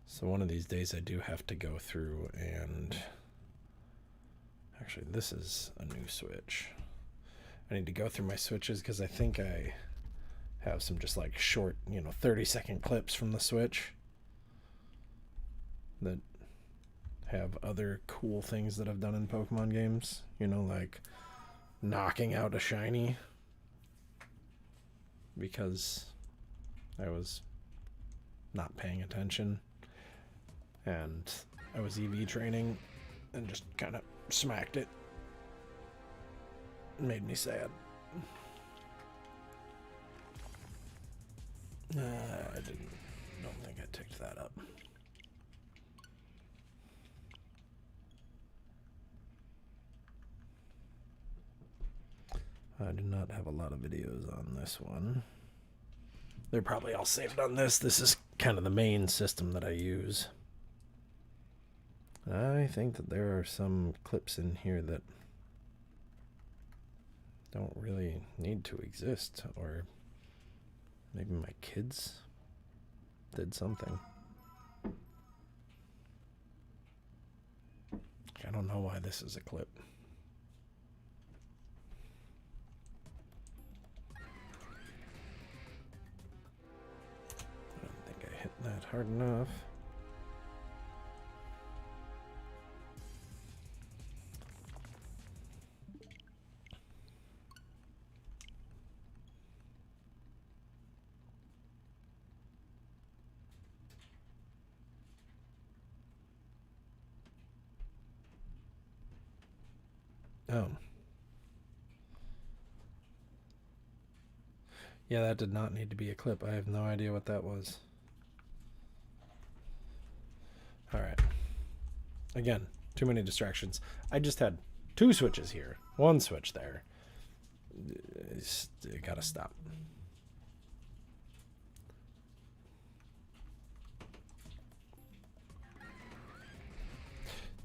So one of these days I do have to go through and... Actually, this is a new switch. I need to go through my switches because I think I have some just like short, 30-second clips from the Switch that have other cool things that I've done in Pokemon games. Like knocking out a shiny because I was not paying attention and I was EV training and just kind of smacked it. Made me sad. I don't think I ticked that up. I do not have a lot of videos on this one. They're probably all saved on this. This is kind of the main system that I use. I think that there are some clips in here that don't really need to exist, or maybe my kids did something. I don't know why this is a clip. I don't think I hit that hard enough. Oh. Yeah, that did not need to be a clip. I have no idea what that was. Alright. Again, too many distractions. I just had 2 switches here. 1 switch there. You gotta stop.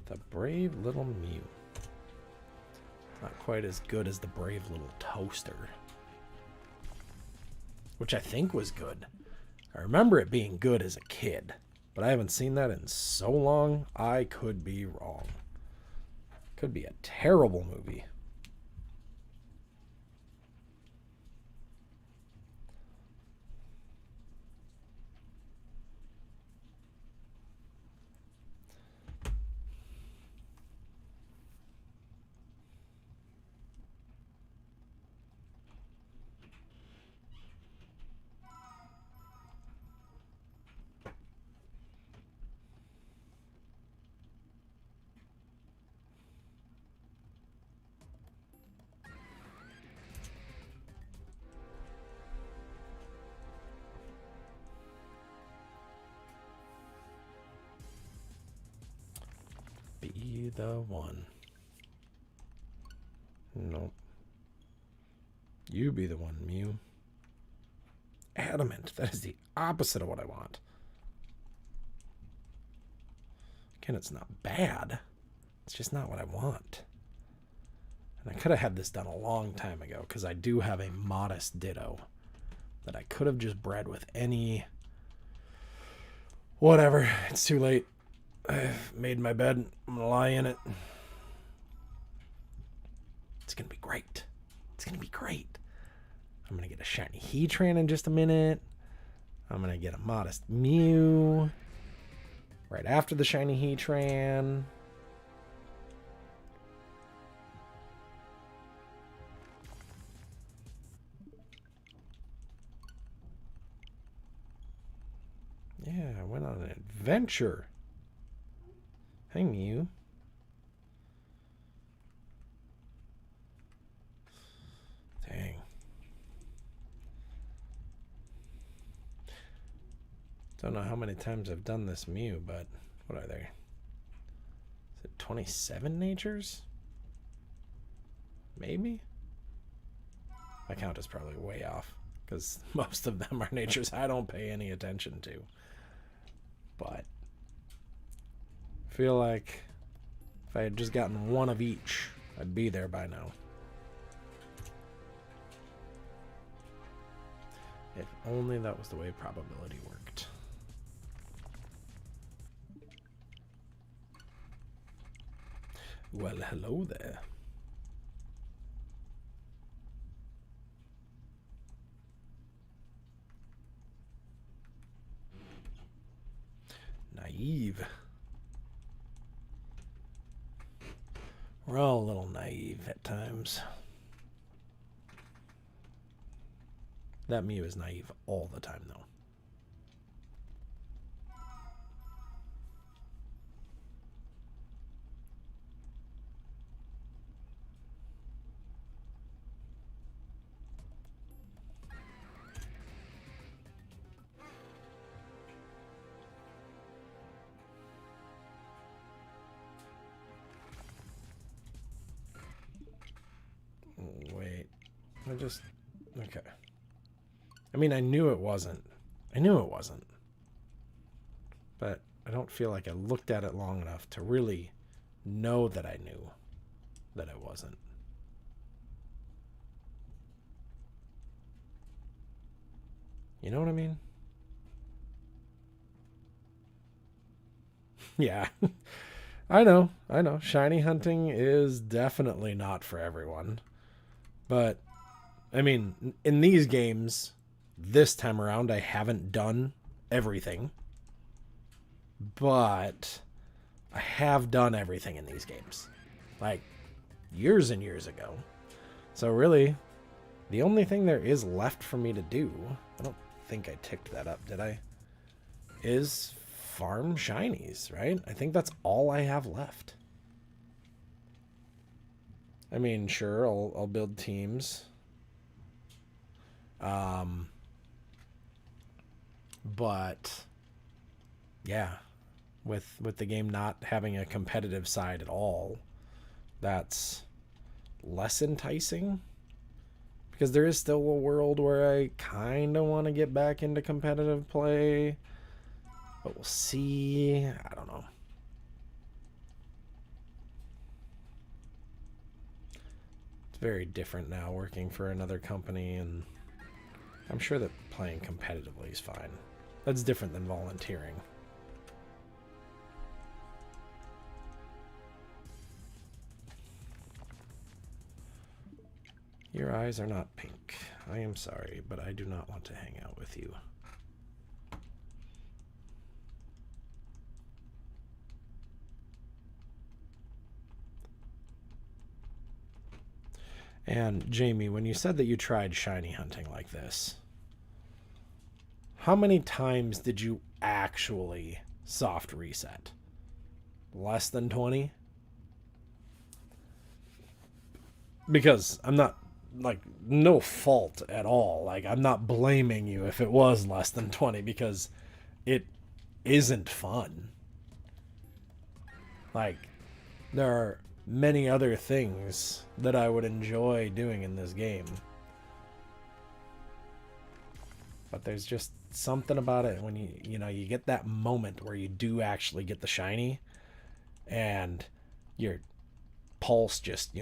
The brave little Mew. Not quite as good as the brave little Toaster, which I think was good. I remember it being good as a kid, but I haven't seen that in so long. I could be wrong. Could be a terrible movie. be the one. Nope. You be the one, Mew. Adamant. That is the opposite of what I want. Again, it's not bad. It's just not what I want. And I could have had this done a long time ago, because I do have a modest Ditto that I could have just bred with any... Whatever. It's too late. I've made my bed. I'm going to lie in it. It's going to be great. It's going to be great. I'm going to get a shiny Heatran in just a minute. I'm going to get a modest Mew right after the shiny Heatran. Yeah, I went on an adventure. Hey, Mew. Dang. Don't know how many times I've done this Mew, but what are they? Is it 27 natures? Maybe? My count is probably way off, because most of them are natures I don't pay any attention to. But I feel like if I had just gotten one of each, I'd be there by now. If only that was the way probability worked. Well, hello there. Naive. We're all a little naive at times. That Mew is naive all the time, though. Wait. Okay. I mean, I knew it wasn't. But I don't feel like I looked at it long enough to really know that I knew that it wasn't. You know what I mean? Yeah. I know. Shiny hunting is definitely not for everyone. But, I mean, in these games, this time around, I haven't done everything. But I have done everything in these games. Like, years and years ago. So really, the only thing there is left for me to do, I don't think I ticked that up, did I? Is farm shinies, right? I think that's all I have left. I mean, sure, I'll build teams. But yeah, with the game not having a competitive side at all, that's less enticing. Because there is still a world where I kind of want to get back into competitive play. But we'll see. I don't know. It's very different now working for another company, and I'm sure that playing competitively is fine. That's different than volunteering. Your eyes are not pink. I am sorry, but I do not want to hang out with you. And Jamie, when you said that you tried shiny hunting like this, how many times did you actually soft reset? Less than 20? Because I'm not, like, no fault at all. Like, I'm not blaming you if it was less than 20, because it isn't fun. Like, There are many other things that I would enjoy doing in this game. But there's just something about it when you get that moment where you do actually get the shiny and your pulse just,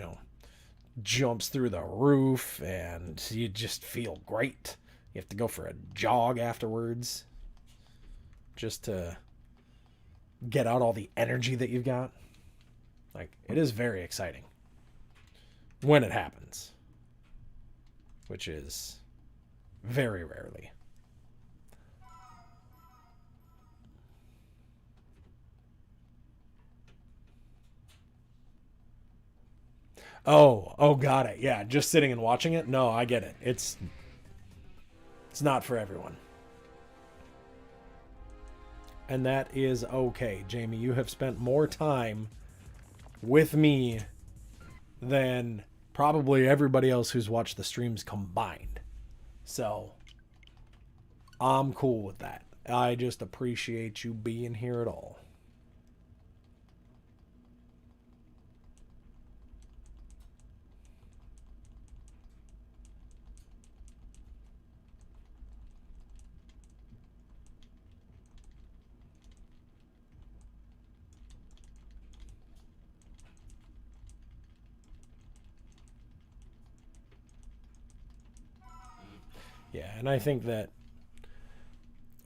jumps through the roof and you just feel great. You have to go for a jog afterwards just to get out all the energy that you've got. Like, it is very exciting when it happens, which is very rarely. Oh, got it. Yeah, just sitting and watching it. No, I get it. It's not for everyone. And that is okay. Jamie, you have spent more time with me than probably everybody else who's watched the streams combined. So, I'm cool with that. I just appreciate you being here at all. Yeah, and I think that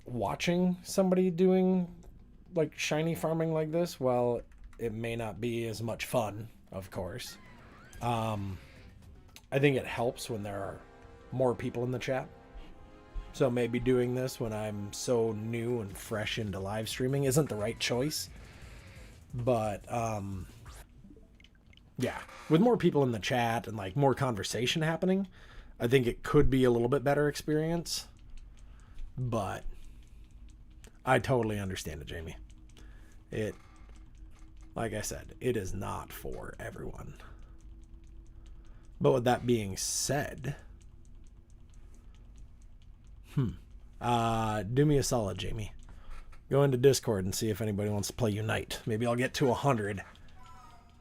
watching somebody doing like shiny farming like this, while it may not be as much fun, of course, I think it helps when there are more people in the chat. So maybe doing this when I'm so new and fresh into live streaming isn't the right choice. But yeah, with more people in the chat and like more conversation happening, I think it could be a little bit better experience. But I totally understand it, Jamie. It, like I said, it is not for everyone. But with that being said, do me a solid, Jamie. Go into Discord and see if anybody wants to play Unite. Maybe I'll get to 100,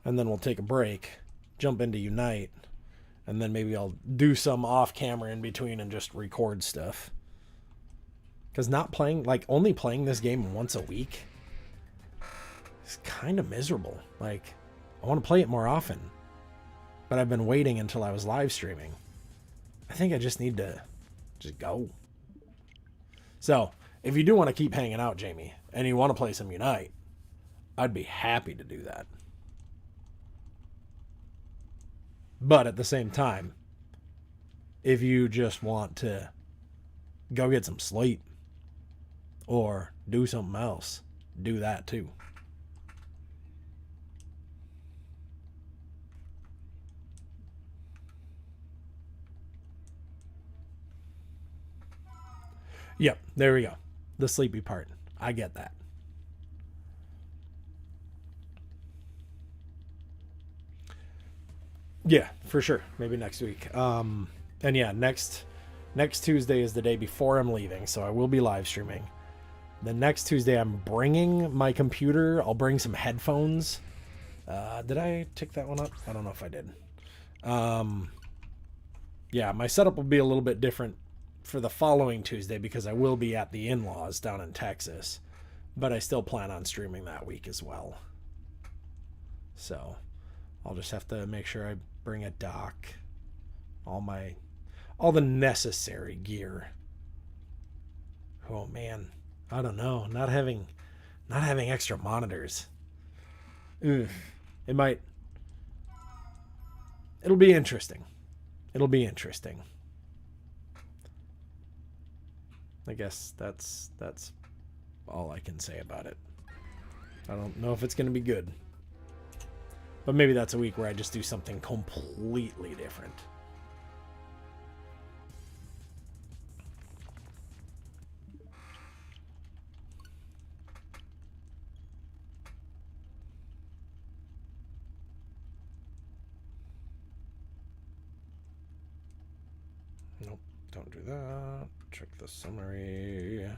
and then we'll take a break, jump into Unite, and then maybe I'll do some off camera in between and just record stuff. Because only playing this game once a week is kind of miserable. Like, I want to play it more often, but I've been waiting until I was live streaming. I think I just need to just go. So, if you do want to keep hanging out, Jamie, and you want to play some Unite, I'd be happy to do that. But at the same time, if you just want to go get some sleep or do something else, do that too. Yep, there we go. The sleepy part. I get that. Yeah, for sure. Maybe next week. And yeah, next Tuesday is the day before I'm leaving, so I will be live streaming. The next Tuesday, I'm bringing my computer. I'll bring some headphones. Did I tick that one up? I don't know if I did. Yeah, my setup will be a little bit different for the following Tuesday because I will be at the in-laws down in Texas, but I still plan on streaming that week as well. So I'll just have to make sure I bring a dock, all the necessary gear. Oh man, I don't know. Not having extra monitors. It'll be interesting. It'll be interesting. I guess that's all I can say about it. I don't know if it's going to be good. But maybe that's a week where I just do something completely different. Nope, don't do that. Check the summary.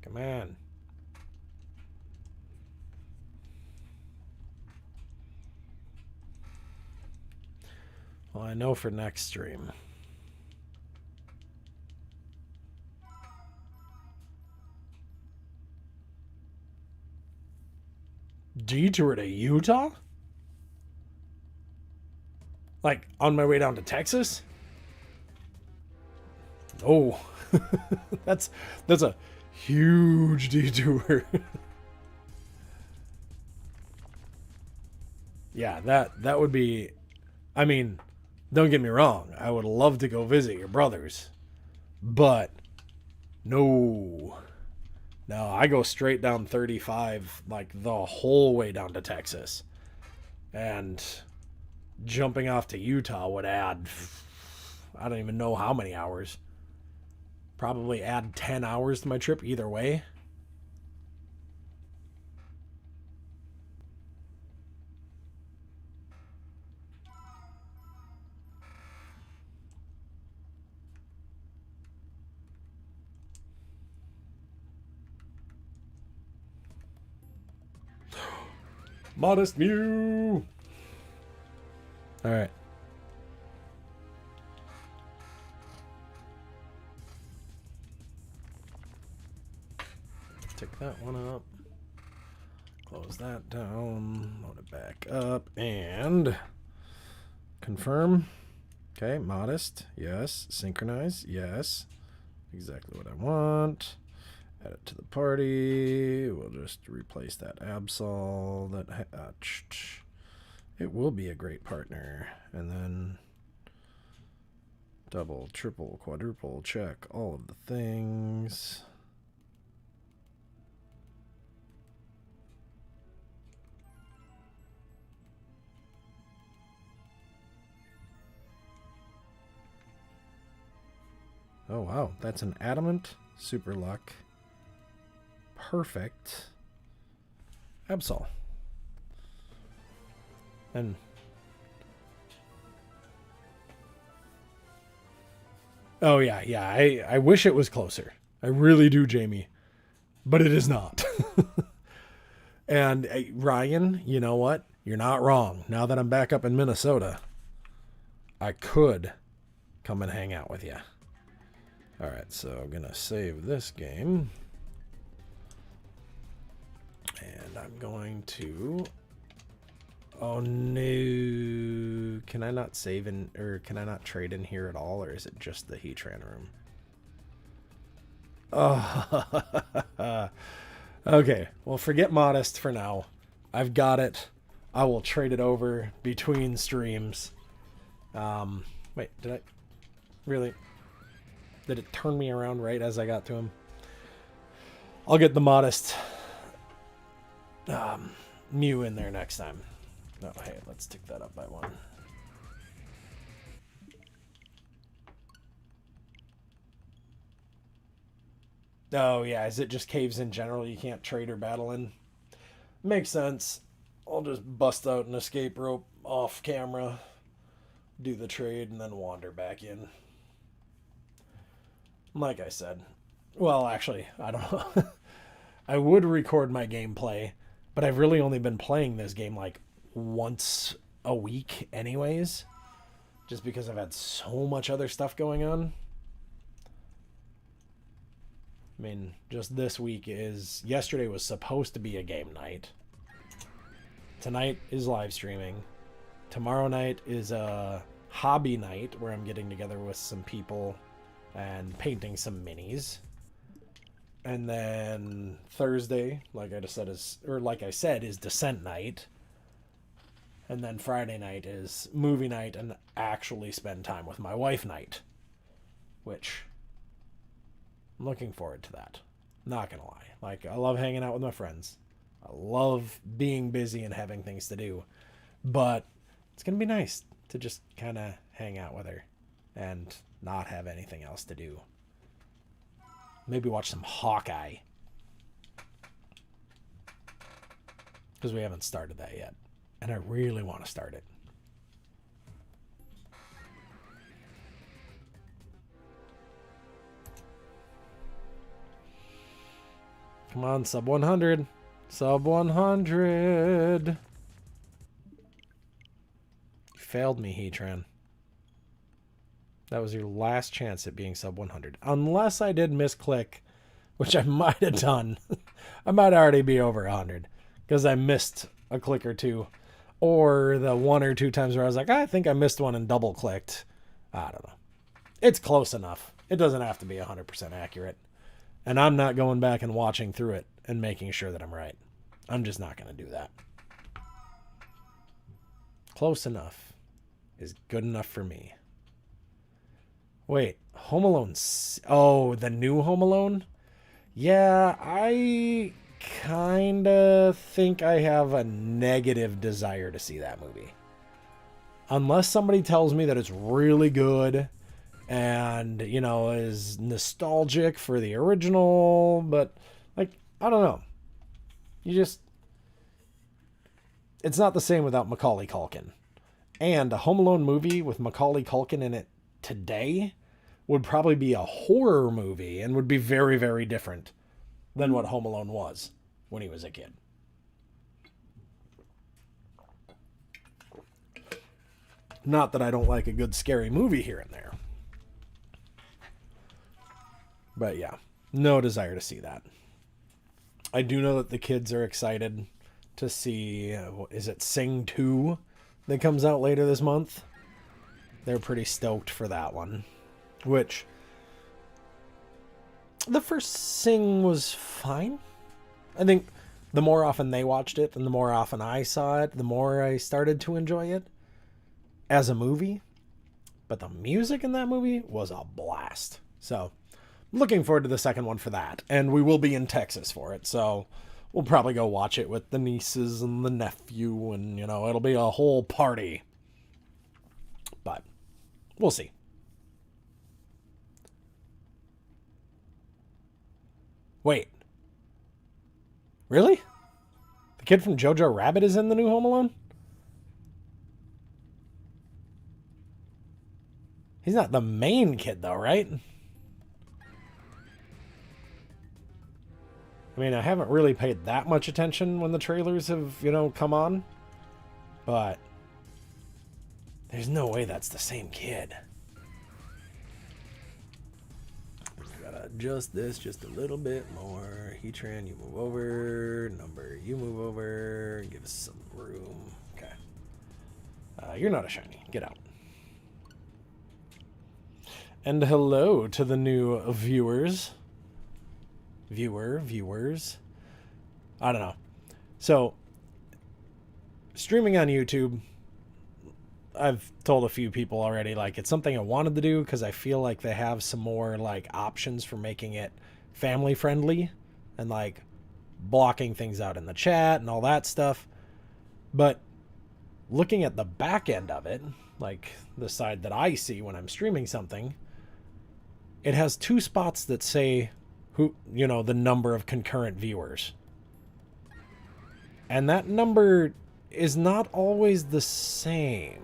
Come on. Well, I know for next stream. Detour to Utah? Like, on my way down to Texas? Oh, that's a huge detour. Yeah, that would be... I mean, don't get me wrong. I would love to go visit your brothers. But, no. No, I go straight down 35, like, the whole way down to Texas. And jumping off to Utah would add... I don't even know how many hours. Probably add 10 hours to my trip either way. Modest Mew! Alright. Take that one up. Close that down. Load it back up. And confirm. Okay, modest. Yes. Synchronize. Yes. Exactly what I want. Add it to the party. We'll just replace that Absol. It will be a great partner. And then double, triple, quadruple, check all of the things. Oh wow, that's an adamant super luck. Perfect. Absol. And oh yeah, I wish it was closer. I really do, Jamie. But it is not. And Ryan, you know what? You're not wrong. Now that I'm back up in Minnesota, I could come and hang out with you. Alright, so I'm going to save this game. And I'm going to... Oh no. Can I not save in... Or can I not trade in here at all? Or is it just the Heatran room? Oh. Okay, well forget modest for now. I've got it. I will trade it over between streams. Wait, did I... Really... Did it turn me around right as I got to him? I'll get the modest Mew in there next time. Oh, hey, let's tick that up by one. Oh, yeah, is it just caves in general you can't trade or battle in? Makes sense. I'll just bust out an escape rope off camera, do the trade, and then wander back in. Like I said, well, actually, I don't know. I would record my gameplay, but I've really only been playing this game like once a week anyways, just because I've had so much other stuff going on. I mean, just this week is... Yesterday was supposed to be a game night. Tonight is live streaming. Tomorrow night is a hobby night where I'm getting together with some people and painting some minis. And then Thursday, like I said, is Descent night. And then Friday night is movie night and actually spend time with my wife night. Which, I'm looking forward to that. Not gonna lie. Like, I love hanging out with my friends. I love being busy and having things to do. But it's gonna be nice to just kind of hang out with her and not have anything else to do. Maybe watch some Hawkeye. Because we haven't started that yet. And I really want to start it. Come on, sub 100. Sub 100. You failed me, Heatran. That was your last chance at being sub 100. Unless I did misclick, which I might have done. I might already be over 100 because I missed a click or two. Or the one or two times where I was like, I think I missed one and double clicked. I don't know. It's close enough. It doesn't have to be 100% accurate. And I'm not going back and watching through it and making sure that I'm right. I'm just not going to do that. Close enough is good enough for me. Wait, Home Alone. Oh, the new Home Alone? Yeah, I kind of think I have a negative desire to see that movie. Unless somebody tells me that it's really good and, you know, is nostalgic for the original, but, like, I don't know. It's not the same without Macaulay Culkin. And a Home Alone movie with Macaulay Culkin in it today would probably be a horror movie and would be very, very different than what Home Alone was when he was a kid. Not that I don't like a good scary movie here and there. But yeah, no desire to see that. I do know that the kids are excited to see, is it Sing 2 that comes out later this month? They're pretty stoked for that one. Which, the first Sing was fine. I think the more often they watched it and the more often I saw it, the more I started to enjoy it as a movie. But the music in that movie was a blast. So, looking forward to the second one for that. And we will be in Texas for it. So, we'll probably go watch it with the nieces and the nephew. And, you know, it'll be a whole party. But, we'll see. Wait. Really? The kid from Jojo Rabbit is in the new Home Alone? He's not the main kid, though, right? I mean, I haven't really paid that much attention when the trailers have, you know, come on. But there's no way that's the same kid. Gotta adjust this just a little bit more. Heatran, you move over. Number, you move over. Give us some room. Okay. You're not a shiny. Get out. And hello to the new viewers. Viewers. I don't know. So, streaming on YouTube, I've told a few people already, like, it's something I wanted to do because I feel like they have some more, like, options for making it family friendly and, like, blocking things out in the chat and all that stuff. But looking at the back end of it, like the side that I see when I'm streaming something, it has two spots that say the number of concurrent viewers. And that number is not always the same.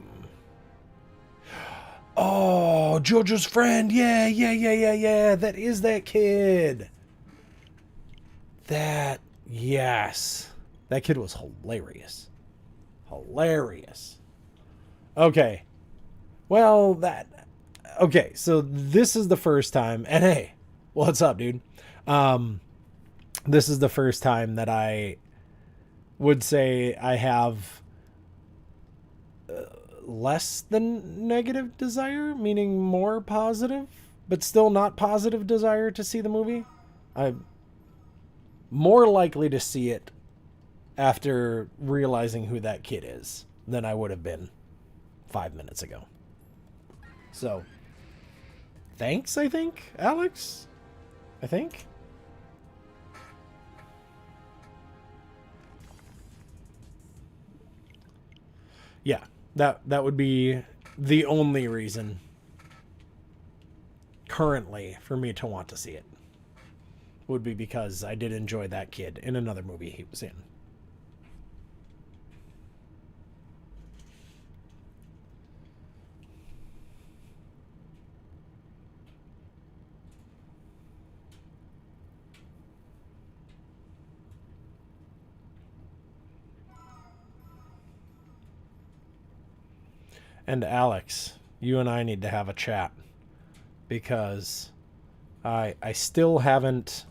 Oh, Jojo's friend. Yeah. That is that kid. Yes. That kid was hilarious. Okay. Well, okay, so this is the first time, and hey, what's up, dude? This is the first time that I would say I have less than negative desire, meaning more positive, but still not positive desire to see the movie. I'm more likely to see it after realizing who that kid is than I would have been 5 minutes ago. So, thanks, I think, Alex? I think? Yeah, that would be the only reason currently for me to want to see it. Would be because I did enjoy that kid in another movie he was in. And Alex, you and I need to have a chat because I still haven't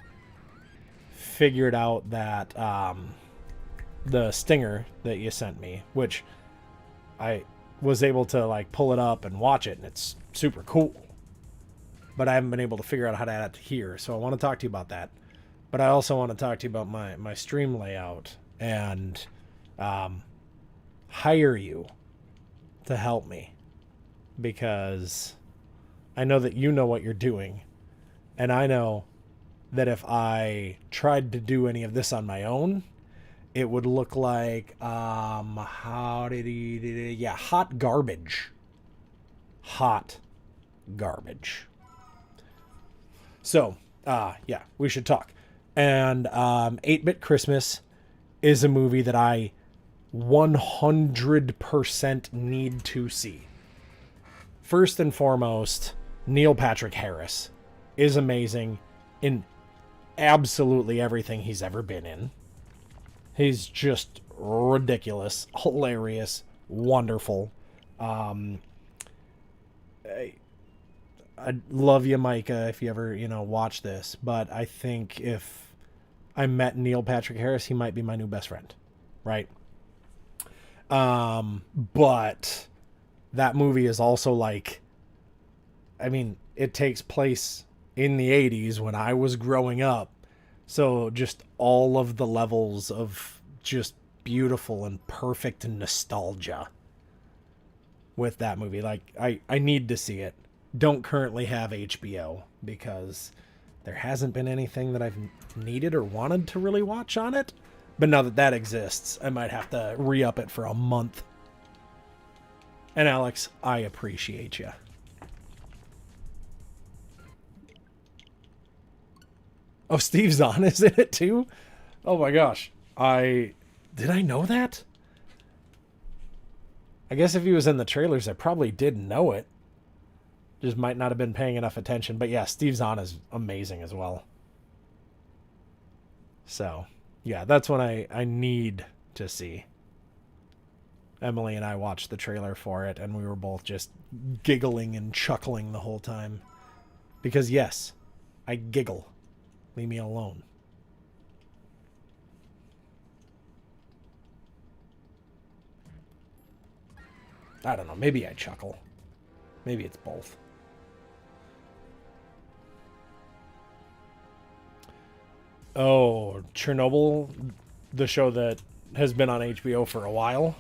figured out that the stinger that you sent me, which I was able to like pull it up and watch it, and it's super cool. But I haven't been able to figure out how to add it to here, so I want to talk to you about that. But I also want to talk to you about my stream layout and hire you to help me, because I know that you know what you're doing, and I know that if I tried to do any of this on my own, it would look like hot garbage. Hot garbage. So, yeah, we should talk. And 8-Bit Christmas is a movie that I 100% need to see. First and foremost, Neil Patrick Harris is amazing in absolutely everything he's ever been in. He's just ridiculous, hilarious, wonderful. I love you, Micah, if you ever, watch this. But I think if I met Neil Patrick Harris, he might be my new best friend. Right? But that movie is also like, it takes place in the 80s when I was growing up. So just all of the levels of just beautiful and perfect nostalgia with that movie. Like, I need to see it. Don't currently have HBO because there hasn't been anything that I've needed or wanted to really watch on it. But now that that exists, I might have to re-up it for a month. And Alex, I appreciate you. Oh, Steve Zahn is in it too? Oh my gosh. Did I know that? I guess if he was in the trailers, I probably did know it. Just might not have been paying enough attention. But yeah, Steve Zahn is amazing as well. So, yeah, that's what I need to see. Emily and I watched the trailer for it, and we were both just giggling and chuckling the whole time. Because yes, I giggle. Leave me alone. I don't know. Maybe I chuckle. Maybe it's both. Oh, Chernobyl, the show that has been on HBO for a while.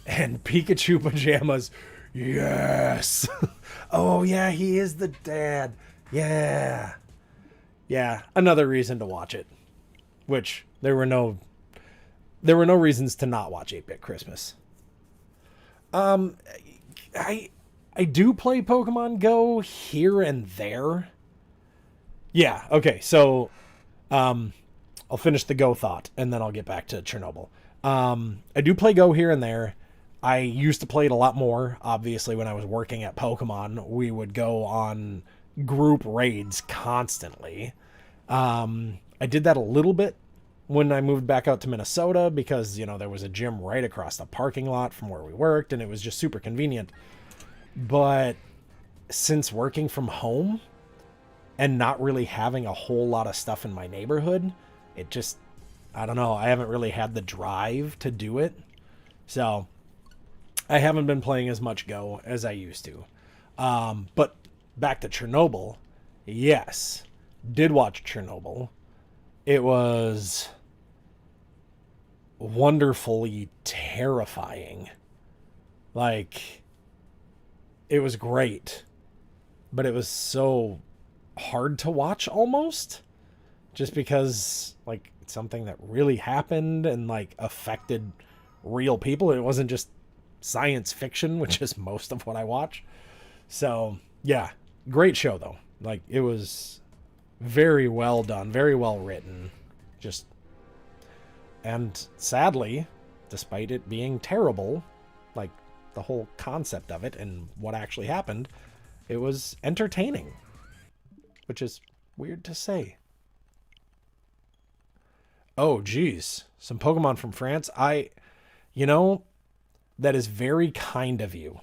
And Pikachu pajamas. Yes. Oh, yeah, he is the dad. Yeah. Yeah, another reason to watch it. Which there were no reasons to not watch 8-Bit Christmas. I do play Pokemon Go here and there. Yeah, okay. So I'll finish the Go thought and then I'll get back to Chernobyl. I do play Go here and there. I used to play it a lot more. Obviously, when I was working at Pokemon, we would go on group raids constantly. I did that a little bit when I moved back out to Minnesota because, there was a gym right across the parking lot from where we worked, and it was just super convenient. But since working from home and not really having a whole lot of stuff in my neighborhood, it just, I don't know, I haven't really had the drive to do it. So I haven't been playing as much Go as I used to. But back to Chernobyl, yes, did watch Chernobyl. It was wonderfully terrifying. Like, it was great, but it was so hard to watch almost, just because, like, it's something that really happened and, like, affected real people. It wasn't just science fiction, which is most of what I watch. So, yeah, great show, though. Like, it was very well done, very well written. And sadly, despite it being terrible, like, the whole concept of it and what actually happened, it was entertaining, which is weird to say. Oh, geez. Some Pokemon from France. That is very kind of you.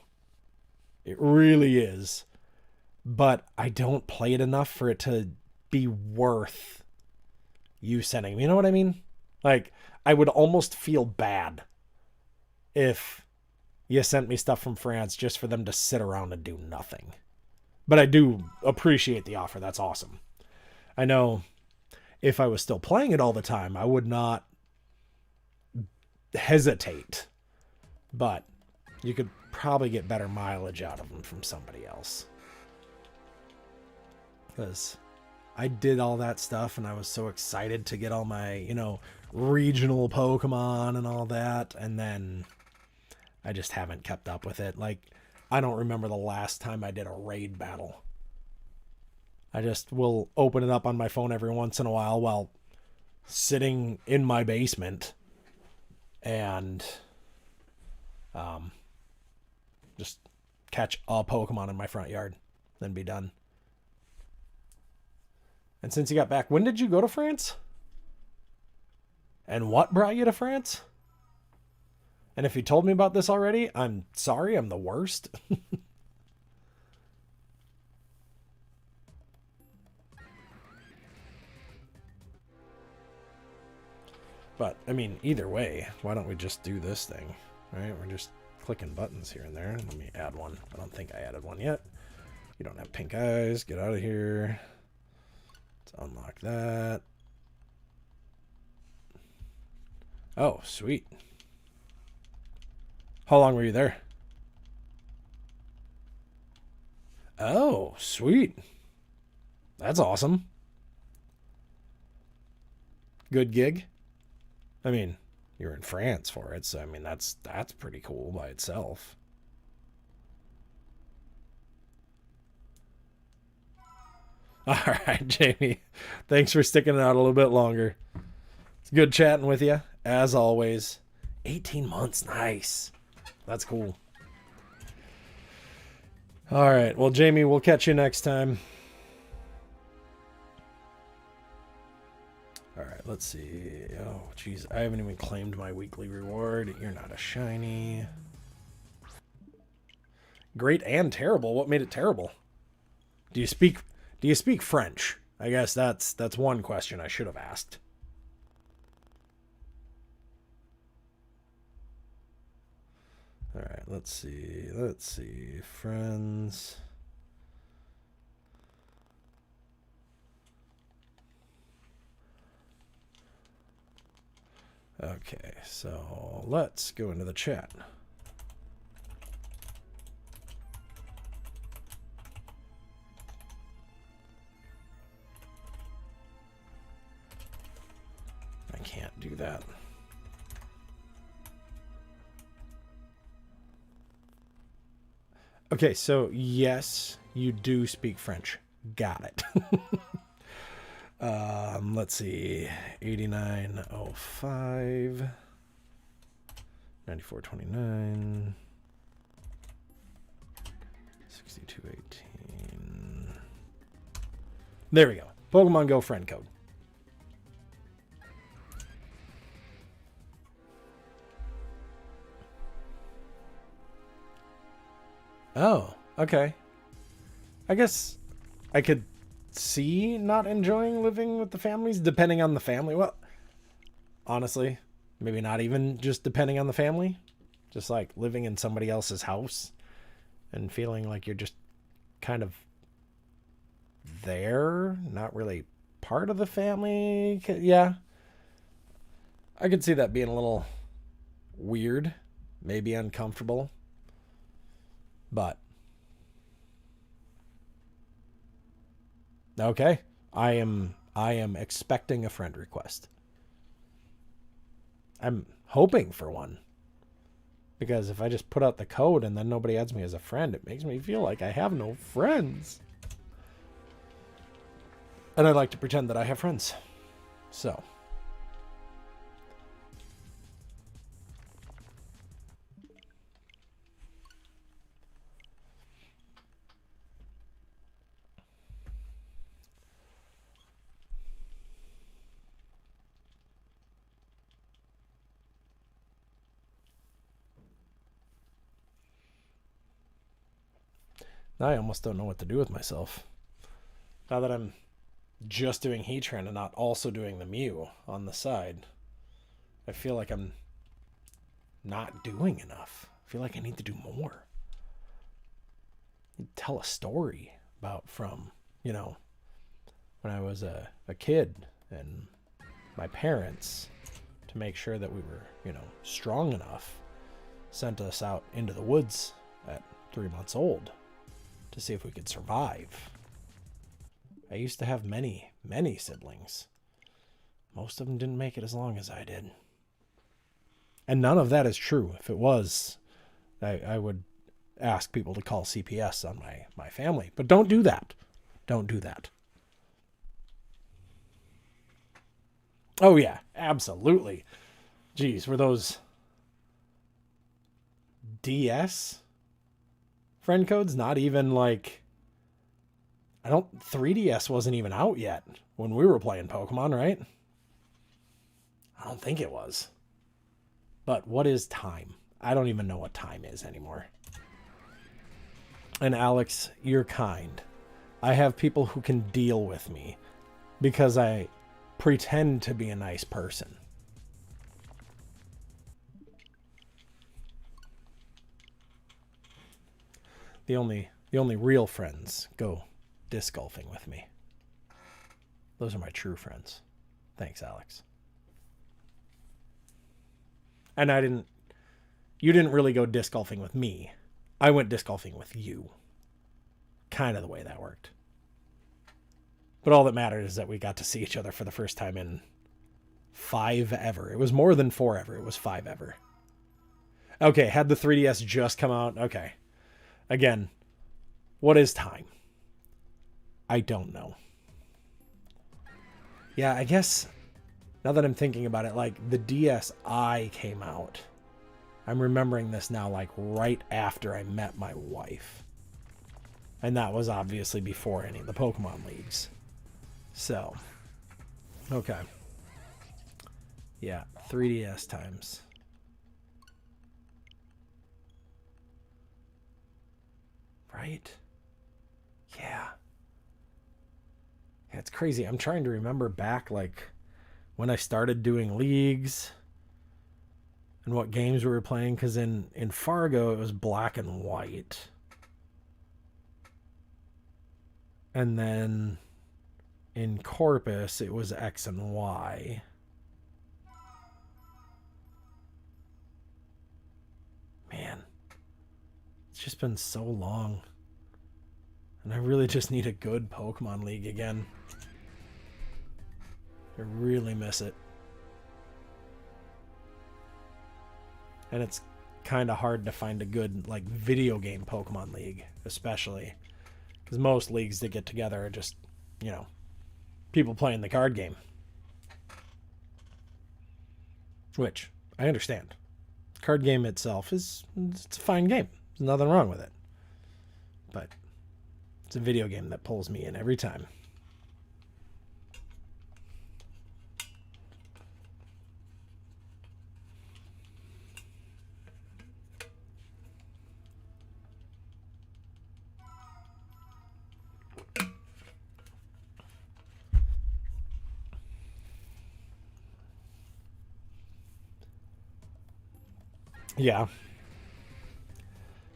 It really is. But I don't play it enough for it to be worth you sending me. You know what I mean? Like, I would almost feel bad if you sent me stuff from France just for them to sit around and do nothing. But I do appreciate the offer. That's awesome. I know if I was still playing it all the time, I would not hesitate. But you could probably get better mileage out of them from somebody else. Because I did all that stuff and I was so excited to get all my, regional Pokemon and all that. And then I just haven't kept up with it. Like, I don't remember the last time I did a raid battle. I just will open it up on my phone every once in a while sitting in my basement and just catch a Pokemon in my front yard, then be done. And since you got back, when did you go to France? And what brought you to France? And if you told me about this already, I'm sorry, I'm the worst. But, I mean, either way, why don't we just do this thing? Right? We're just clicking buttons here and there. Let me add one. I don't think I added one yet. You don't have pink eyes. Get out of here. Let's unlock that. Oh, sweet. How long were you there? Oh, sweet. That's awesome. Good gig. I mean, you're in France for it, so I mean that's pretty cool by itself. All right, Jamie. Thanks for sticking it out a little bit longer. It's good chatting with you, as always. 18 months, nice. That's cool. All right, well, Jamie, we'll catch you next time. All right, let's see. Oh, jeez, I haven't even claimed my weekly reward. You're not a shiny. Great and terrible. What made it terrible? Do you speak French? I guess that's one question I should have asked. All right, let's see. Friends. Okay, so let's go into the chat. I can't do that. Okay, so yes, you do speak French. Got it. Let's see. 8905. 9429. 6218. There we go. Pokemon Go friend code. Oh, okay. I guess I could see not enjoying living with the families depending on the family. Well, honestly, maybe not even just depending on the family. Just like living in somebody else's house and feeling like you're just kind of there, not really part of the family. Yeah. I could see that being a little weird, maybe uncomfortable. But okay, I am expecting a friend request. I'm hoping for one. Because if I just put out the code and then nobody adds me as a friend, it makes me feel like I have no friends. And I like to pretend that I have friends. So. I almost don't know what to do with myself. Now that I'm just doing Heatran and not also doing the Mew on the side, I feel like I'm not doing enough. I feel like I need to do more. Tell a story about from, you know, when I was a kid and my parents, to make sure that we were, you know, strong enough, sent us out into the woods at 3 months old to see if we could survive. I used to have many, many siblings. Most of them didn't make it as long as I did. And none of that is true. If it was, I would ask people to call CPS on my family. But don't do that. Don't do that. Oh, yeah, absolutely. Geez, were those DS friend codes not even like... 3DS wasn't even out yet when we were playing Pokemon, right? I don't think it was. But what is time? I don't even know what time is anymore. And Alex, you're kind. I have people who can deal with me because I pretend to be a nice person. The only real friends go disc golfing with me. Those are my true friends. Thanks, Alex. And you didn't really go disc golfing with me. I went disc golfing with you. Kind of the way that worked. But all that mattered is that we got to see each other for the first time in 5 ever. It was more than 4 ever. It was 5 ever. Okay, had the 3DS just come out? Okay. Again, what is time? I don't know. Yeah, I guess now that I'm thinking about it, like the DSi came out. I'm remembering this now, like right after I met my wife. And that was obviously before any of the Pokemon leagues. So, okay. Yeah, 3DS times. Right? Yeah. Yeah, it's crazy. I'm trying to remember back, like, when I started doing leagues and what games we were playing, because in Fargo, it was black and white. And then in Corpus, it was X and Y. Man, it's just been so long. And I really just need a good Pokemon League again. I really miss it. And it's kind of hard to find a good, like, video game Pokemon League, especially. Because most leagues that get together are just, you know, people playing the card game. Which, I understand. The card game itself it's a fine game. There's nothing wrong with it. But it's a video game that pulls me in every time. Yeah.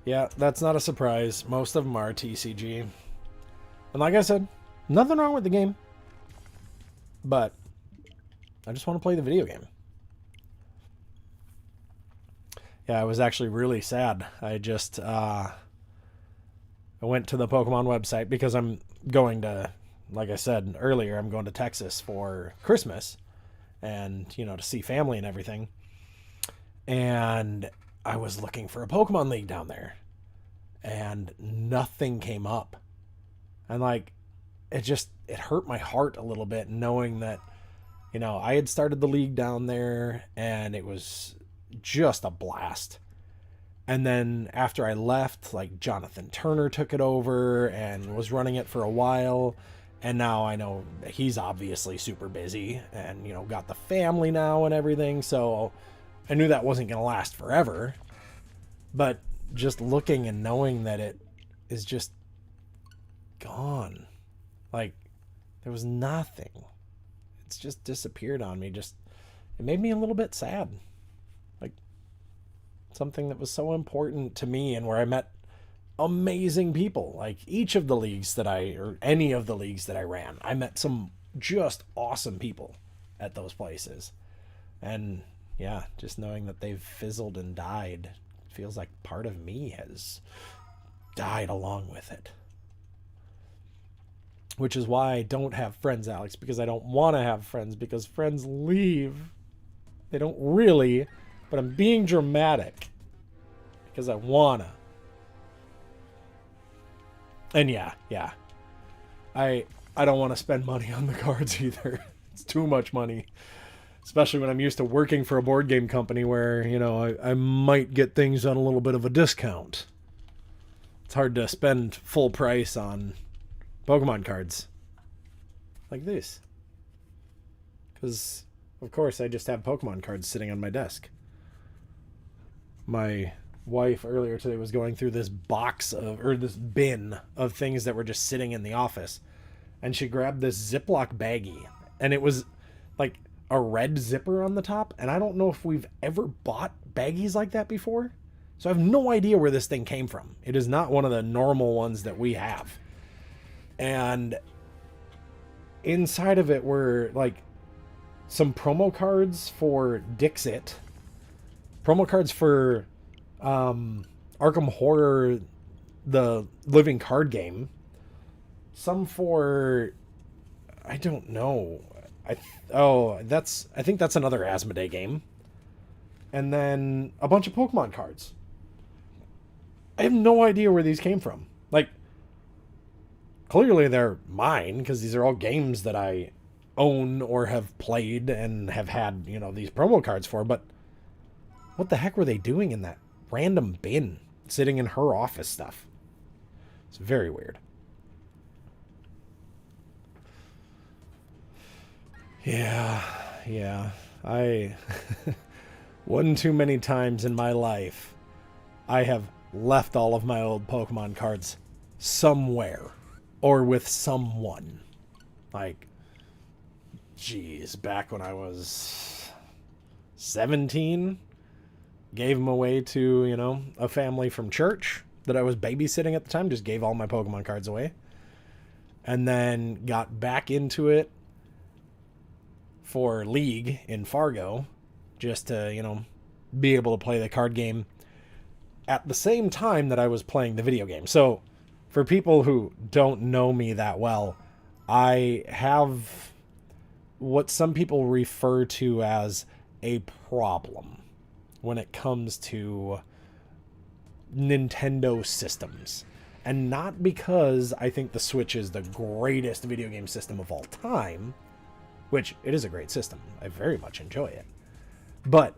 Yeah, that's not a surprise. Most of them are TCG. And like I said, nothing wrong with the game. But I just want to play the video game. Yeah, I was actually really sad. I just I went to the Pokemon website because I'm going to, like I said earlier, I'm going to Texas for Christmas and, you know, to see family and everything. And I was looking for a Pokemon League down there. And nothing came up. And like, it hurt my heart a little bit knowing that, you know, I had started the league down there and it was just a blast. And then after I left, like, Jonathan Turner took it over and was running it for a while. And now I know that he's obviously super busy and, you know, got the family now and everything. So I knew that wasn't going to last forever. But just looking and knowing that it is just gone. Like, there was nothing. It's just disappeared on me. It made me a little bit sad. Like, something that was so important to me and where I met amazing people. Like, each of the leagues or any of the leagues that I ran, I met some just awesome people at those places. And yeah, just knowing that they've fizzled and died feels like part of me has died along with it. Which is why I don't have friends, Alex, because I don't want to have friends, because friends leave. They don't really, but I'm being dramatic because I wanna. And yeah. I don't want to spend money on the cards either. It's too much money. Especially when I'm used to working for a board game company where, I might get things on a little bit of a discount. It's hard to spend full price on Pokemon cards like this. Because, of course, I just have Pokemon cards sitting on my desk. My wife earlier today was going through this this bin of things that were just sitting in the office. And she grabbed this Ziploc baggie. And it was like a red zipper on the top. And I don't know if we've ever bought baggies like that before. So I have no idea where this thing came from. It is not one of the normal ones that we have. And inside of it were like some promo cards for Dixit. Promo cards for Arkham Horror, the living card game. Some for, I don't know. I think that's another Asmodee game. And then a bunch of Pokemon cards. I have no idea where these came from. Like, clearly they're mine, because these are all games that I own or have played and have had, these promo cards for, but what the heck were they doing in that random bin sitting in her office stuff? It's very weird. Yeah. I one too many times in my life, I have left all of my old Pokemon cards somewhere or with someone. Like, geez, back when I was 17, gave them away to, a family from church that I was babysitting at the time. Just gave all my Pokemon cards away. And then got back into it for League in Fargo, just to, be able to play the card game at the same time that I was playing the video game. So, for people who don't know me that well, I have what some people refer to as a problem when it comes to Nintendo systems. And not because I think the Switch is the greatest video game system of all time, which it is a great system. I very much enjoy it. But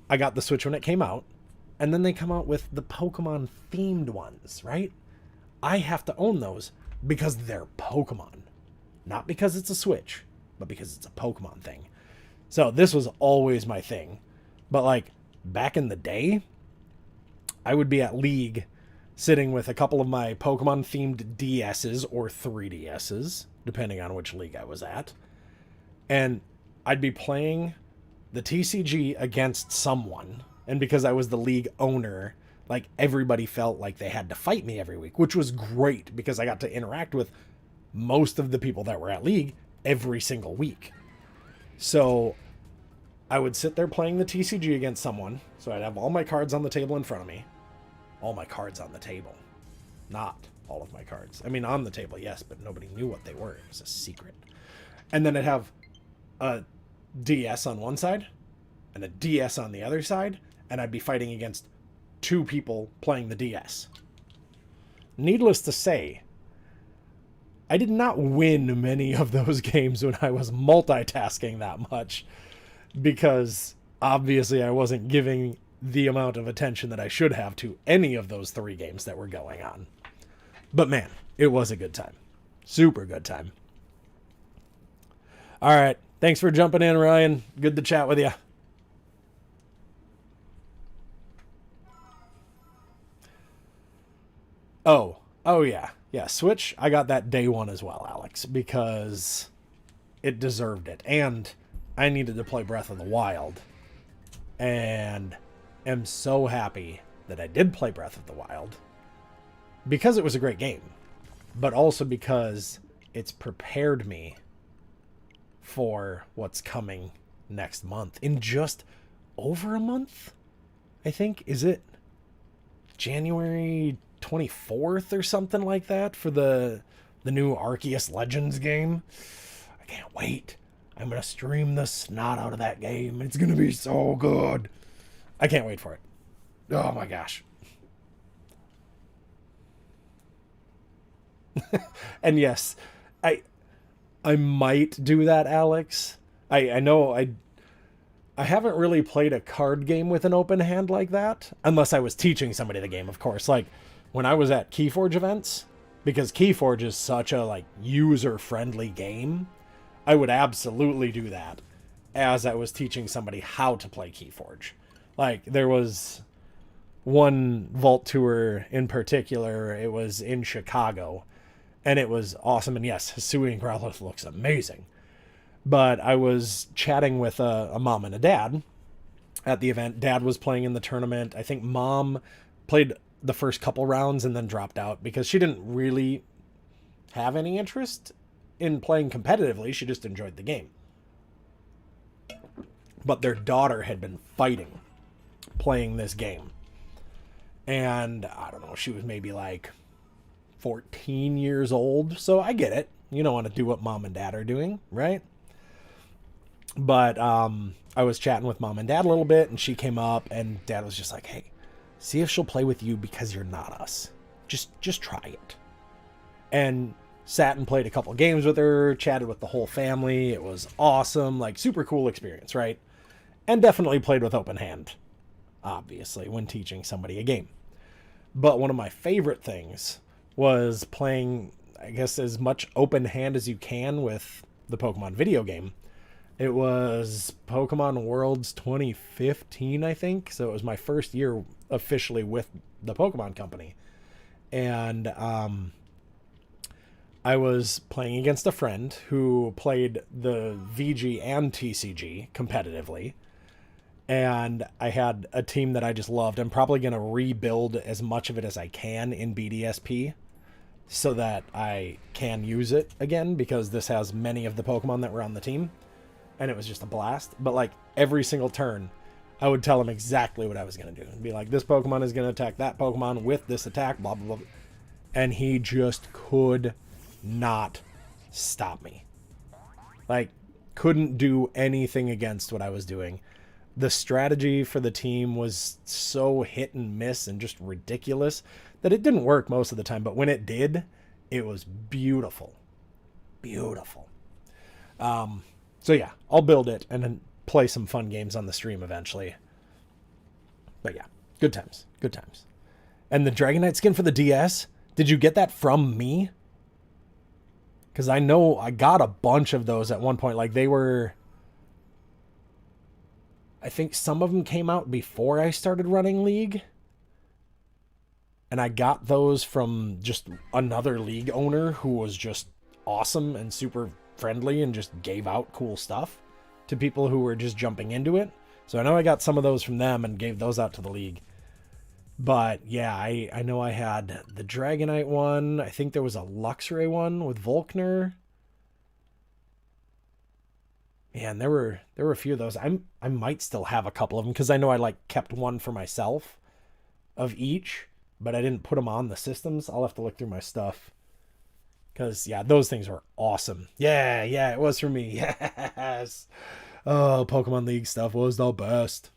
I got the Switch when it came out, and then they come out with the Pokemon themed ones, right? I have to own those because they're Pokemon. Not because it's a Switch, but because it's a Pokemon thing. So this was always my thing. But like back in the day, I would be at League sitting with a couple of my Pokemon themed DSs or 3DSs, depending on which league I was at. And I'd be playing the TCG against someone. And because I was the league owner, like everybody felt like they had to fight me every week, which was great because I got to interact with most of the people that were at League every single week. So I would sit there playing the TCG against someone. So I'd have all my cards on the table in front of me. All my cards on the table. Not all of my cards. I mean, on the table, yes, but nobody knew what they were. It was a secret. And then I'd have a DS on one side and a DS on the other side, and I'd be fighting against two people playing the DS. Needless to say, I did not win many of those games when I was multitasking that much, because obviously I wasn't giving the amount of attention that I should have to any of those three games that were going on. But man, it was a good time. Super good time. All right. Thanks for jumping in, Ryan. Good to chat with you. Oh yeah. Yeah, Switch, I got that day one as well, Alex, because it deserved it. And I needed to play Breath of the Wild. And am so happy that I did play Breath of the Wild because it was a great game, but also because it's prepared me for what's coming next month. In just over a month, I think. Is it January 24th or something like that for the new Arceus Legends game? I can't wait. I'm going to stream the snot out of that game. It's going to be so good. I can't wait for it. Oh my gosh. And yes, I might do that, Alex. I know I haven't really played a card game with an open hand like that, unless I was teaching somebody the game, of course. Like when I was at Keyforge events, because Keyforge is such a like user-friendly game, I would absolutely do that as I was teaching somebody how to play Keyforge. Like there was one Vault Tour in particular, it was in Chicago, and it was awesome. And yes, Hisuian Growlithe looks amazing. But I was chatting with a mom and a dad at the event. Dad was playing in the tournament. I think mom played the first couple rounds and then dropped out because she didn't really have any interest in playing competitively. She just enjoyed the game. But their daughter had been fighting playing this game. And I don't know, she was maybe like 14 years old. So I get it. You don't want to do what mom and dad are doing, right? But I was chatting with mom and dad a little bit, and she came up, and dad was just like, hey, see if she'll play with you because you're not us. Just try it. And sat and played a couple games with her, chatted with the whole family. It was awesome, like super cool experience, right? And definitely played with open hand, obviously, when teaching somebody a game. But one of my favorite things was playing, I guess, as much open hand as you can with the Pokemon video game. It was Pokemon Worlds 2015, I think. So it was my first year officially with the Pokemon Company. And I was playing against a friend who played the VG and TCG competitively. And I had a team that I just loved. I'm probably going to rebuild as much of it as I can in BDSP so that I can use it again, because this has many of the Pokemon that were on the team. And it was just a blast. But like every single turn, I would tell him exactly what I was going to do. It'd be like, this Pokemon is going to attack that Pokemon with this attack, blah, blah, blah. And he just could not stop me. Like, couldn't do anything against what I was doing. The strategy for the team was so hit and miss and just ridiculous that it didn't work most of the time. But when it did, it was beautiful. Beautiful. So yeah, I'll build it and then play some fun games on the stream eventually. But yeah, good times. Good times. And the Dragonite skin for the DS, did you get that from me? Because I know I got a bunch of those at one point. Like they were... I think some of them came out before I started running League. And I got those from just another League owner who was just awesome and super friendly and just gave out cool stuff to people who were just jumping into it. So I know I got some of those from them and gave those out to the League. But yeah, I know I had the Dragonite one. I think there was a Luxray one with Volkner. Yeah, and there were a few of those. I might still have a couple of them because I know I like kept one for myself of each, but I didn't put them on the systems. I'll have to look through my stuff. Because, yeah, those things were awesome. Yeah, it was for me. Yes. Oh, Pokemon League stuff was the best.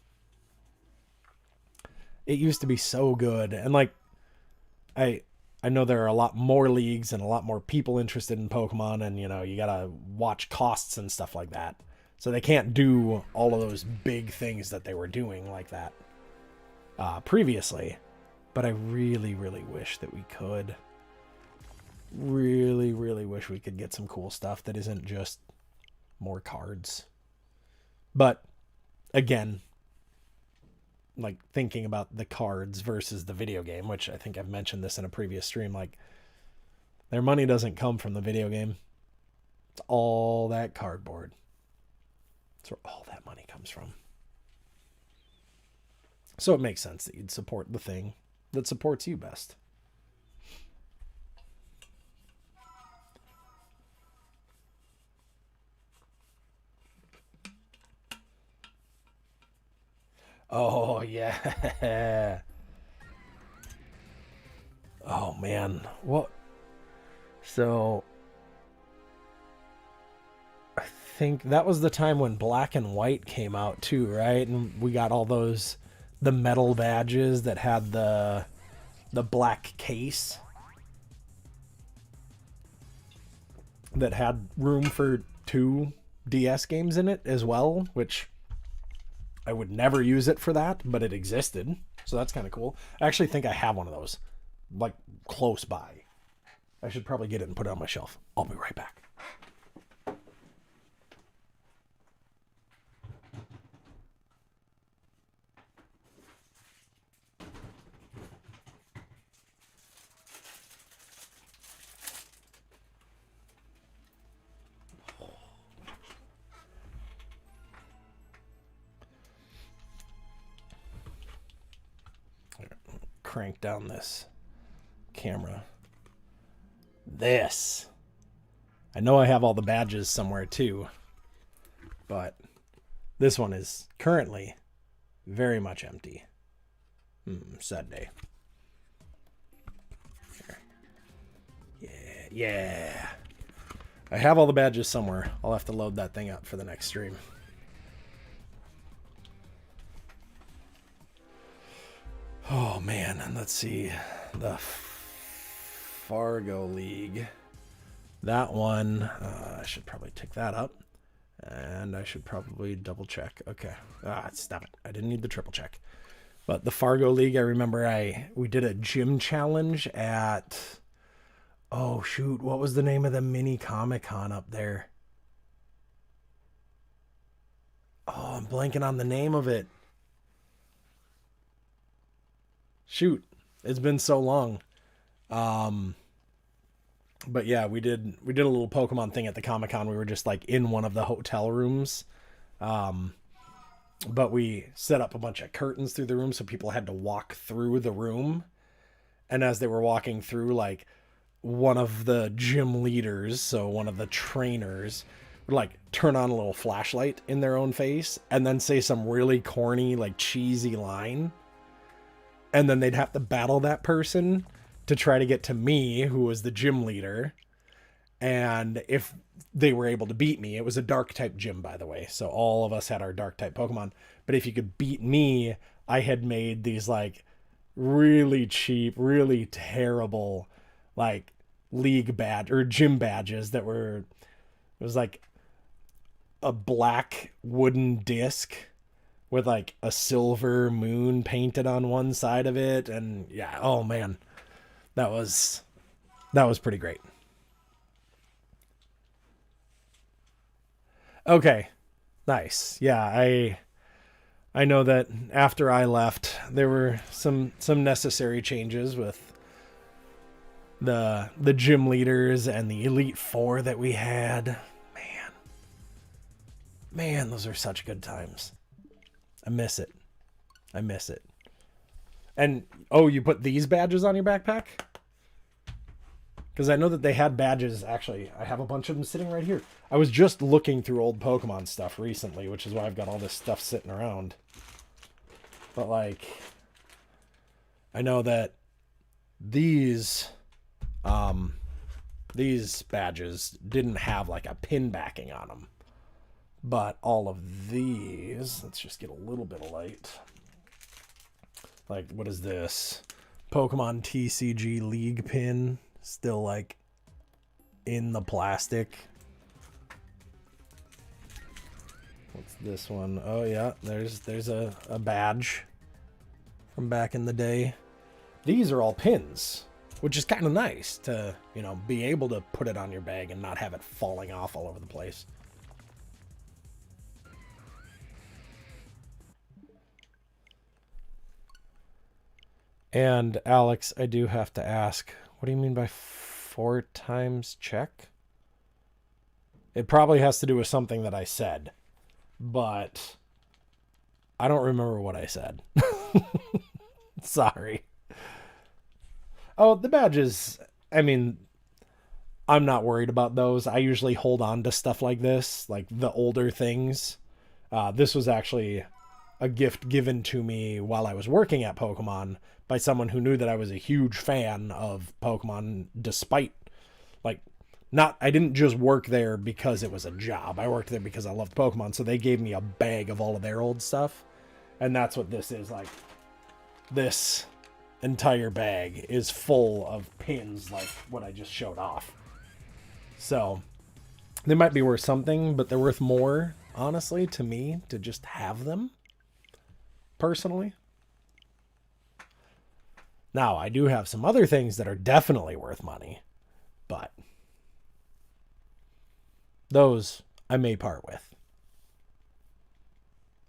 It used to be so good. And, like, I know there are a lot more leagues and a lot more people interested in Pokemon. And, you know, you got to watch costs and stuff like that. So they can't do all of those big things that they were doing like that previously. But I really, really wish that we could. Really, really wish we could get some cool stuff that isn't just more cards. But again, like thinking about the cards versus the video game, which I think I've mentioned this in a previous stream, like Their money doesn't come from the video game. It's all that cardboard. That's where all that money comes from. So it makes sense that you'd support the thing that supports you best. Oh, yeah. Oh, man. What? So, I think that was the time when Black and White came out, too, right? And we got all those, the metal badges that had the black case that had room for 2 DS games in it as well, which I would never use it for that, but it existed. So that's kind of cool. I actually think I have one of those, like, close by. I should probably get it and put it on my shelf. I'll be right back. Crank down this camera. This. I know I have all the badges somewhere too, but this one is currently very much empty. Sad day. Here. Yeah. I have all the badges somewhere. I'll have to load that thing up for the next stream. Oh, man. And let's see. The Fargo League. That one, I should probably tick that up. And I should probably double check. Okay. Stop it. I didn't need the triple check. But the Fargo League, I remember we did a gym challenge at... Oh, shoot. What was the name of the mini Comic-Con up there? Oh, I'm blanking on the name of it. Shoot, it's been so long. But yeah, we did a little Pokemon thing at the Comic-Con. We were just like in one of the hotel rooms. But we set up a bunch of curtains through the room so people had to walk through the room. And as they were walking through, like, one of the gym leaders, so one of the trainers, would like turn on a little flashlight in their own face and then say some really corny, like, cheesy line. And then they'd have to battle that person to try to get to me, who was the gym leader. And if they were able to beat me, it was a dark type gym, by the way. So all of us had our dark type Pokemon. But if you could beat me, I had made these like really cheap, really terrible, like league badge or gym badges that were, it was like a black wooden disc with like a silver moon painted on one side of it. And yeah, oh man, that was pretty great. Okay, nice. Yeah, I know that after I left, there were some necessary changes with the gym leaders and the Elite Four that we had. Man, those are such good times. I miss it. And, oh, you put these badges on your backpack? Because I know that they had badges. Actually, I have a bunch of them sitting right here. I was just looking through old Pokemon stuff recently, which is why I've got all this stuff sitting around. But, like, I know that these badges didn't have, like, a pin backing on them. But all of these, let's just get a little bit of light. Like, what is this? Pokemon TCG League pin. Still, like, in the plastic. What's this one? Oh, yeah, there's a badge from back in the day. These are all pins, which is kind of nice to, you know, be able to put it on your bag and not have it falling off all over the place. And Alex, I do have to ask, what do you mean by 4 times check? It probably has to do with something that I said, but I don't remember what I said. Sorry. Oh, the badges, I mean, I'm not worried about those. I usually hold on to stuff like this, like the older things. This was actually a gift given to me while I was working at Pokemon by someone who knew that I was a huge fan of Pokemon, despite, like, I didn't just work there because it was a job. I worked there because I loved Pokemon, so they gave me a bag of all of their old stuff. And that's what this is. Like, this entire bag is full of pins like what I just showed off. So, they might be worth something, but they're worth more, honestly, to me, to just have them, personally. Now, I do have some other things that are definitely worth money, but those I may part with.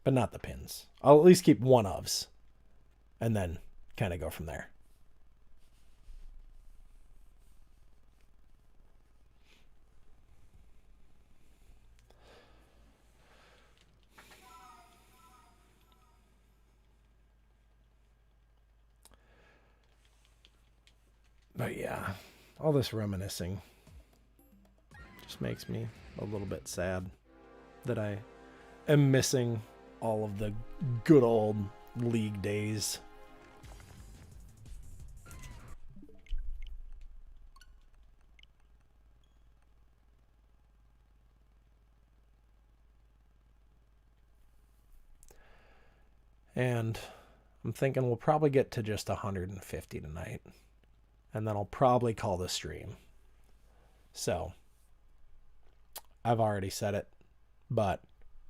But not the pins. I'll at least keep one ofs, and then kind of go from there. But yeah, all this reminiscing just makes me a little bit sad that I am missing all of the good old League days. And I'm thinking we'll probably get to just 150 tonight. And then I'll probably call the stream. So, I've already said it, but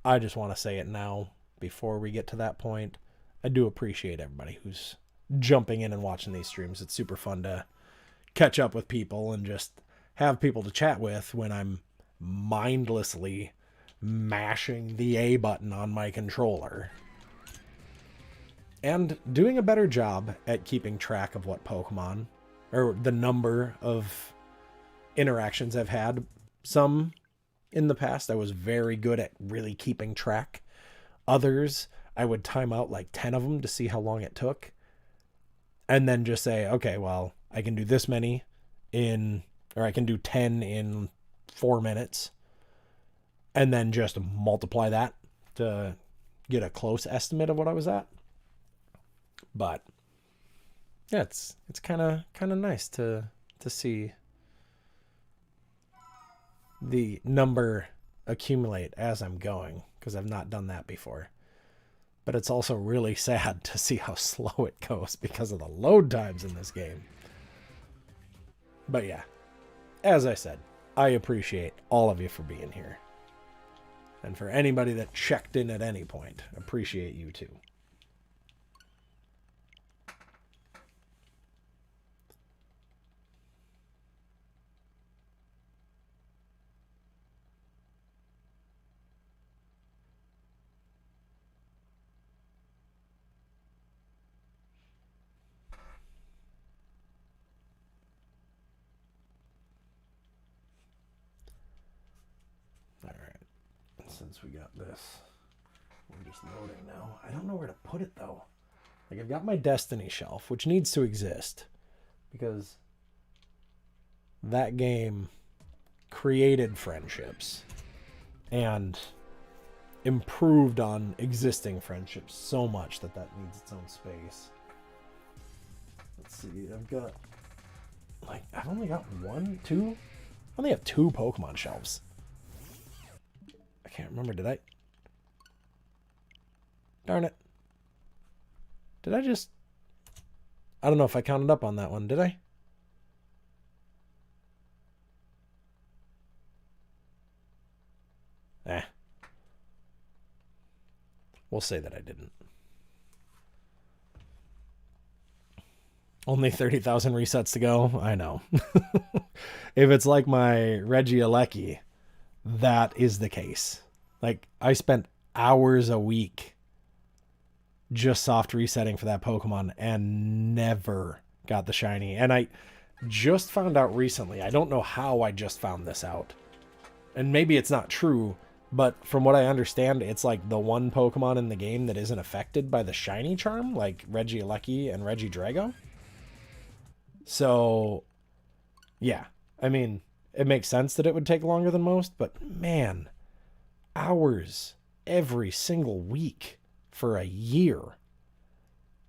I just want to say it now before we get to that point. I do appreciate everybody who's jumping in and watching these streams. It's super fun to catch up with people and just have people to chat with when I'm mindlessly mashing the A button on my controller. And doing a better job at keeping track of what Pokemon, or the number of interactions I've had. Some in the past, I was very good at really keeping track. Others, I would time out like 10 of them to see how long it took. And then just say, okay, well, I can do this many or I can do 10 in 4 minutes. And then just multiply that to get a close estimate of what I was at. But yeah, it's kind of nice to see the number accumulate as I'm going, because I've not done that before. But it's also really sad to see how slow it goes because of the load times in this game. But yeah, as I said, I appreciate all of you for being here. And for anybody that checked in at any point, appreciate you too. Since we got this, we're just loading now. I don't know where to put it though. Like, I've got my Destiny shelf, which needs to exist because that game created friendships and improved on existing friendships so much that needs its own space. Let's see, I've only got one, two? I only have 2 Pokemon shelves. I can't remember, did I? Darn it. Did I just... I don't know if I counted up on that one, did I? We'll say that I didn't. Only 30,000 resets to go? I know. If it's like my Regieleki, that is the case. Like, I spent hours a week just soft resetting for that Pokemon and never got the shiny. And just found out recently. I don't know how I just found this out. And maybe it's not true, but from what I understand, it's like the one Pokemon in the game that isn't affected by the shiny charm, like Regieleki and Regidrago. So, yeah. I mean, it makes sense that it would take longer than most, but man, hours every single week for a year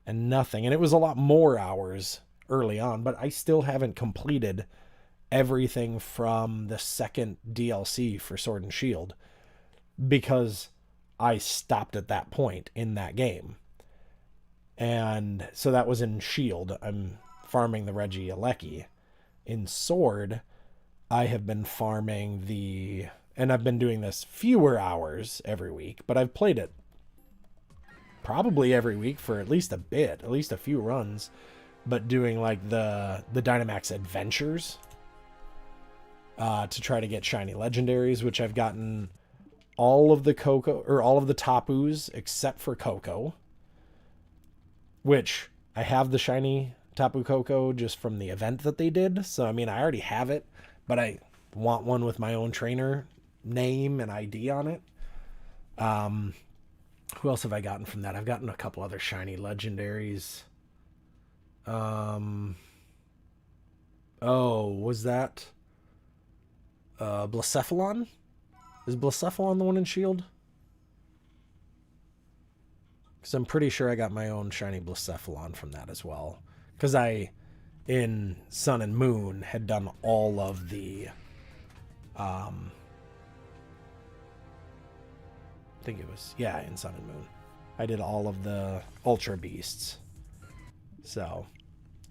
and nothing. And it was a lot more hours early on, but I still haven't completed everything from the second DLC for Sword and Shield because I stopped at that point in that game. And so that was in Shield. I'm farming the Regieleki. In Sword, I have been farming and I've been doing this fewer hours every week, but I've played it probably every week for at least a bit, at least a few runs, but doing like the Dynamax adventures to try to get shiny legendaries, which I've gotten all of the Tapus except for Coco, which I have the shiny Tapu Koko just from the event that they did. So, I mean, I already have it, but I want one with my own trainer name and ID on it. Who else have I gotten from that? I've gotten a couple other shiny legendaries. Was that Blacephalon? Is Blacephalon the one in Shield? Because I'm pretty sure I got my own shiny Blacephalon from that as well. Because I, in Sun and Moon, had done all of the... I think it was... Yeah, in Sun and Moon. I did all of the Ultra Beasts. So,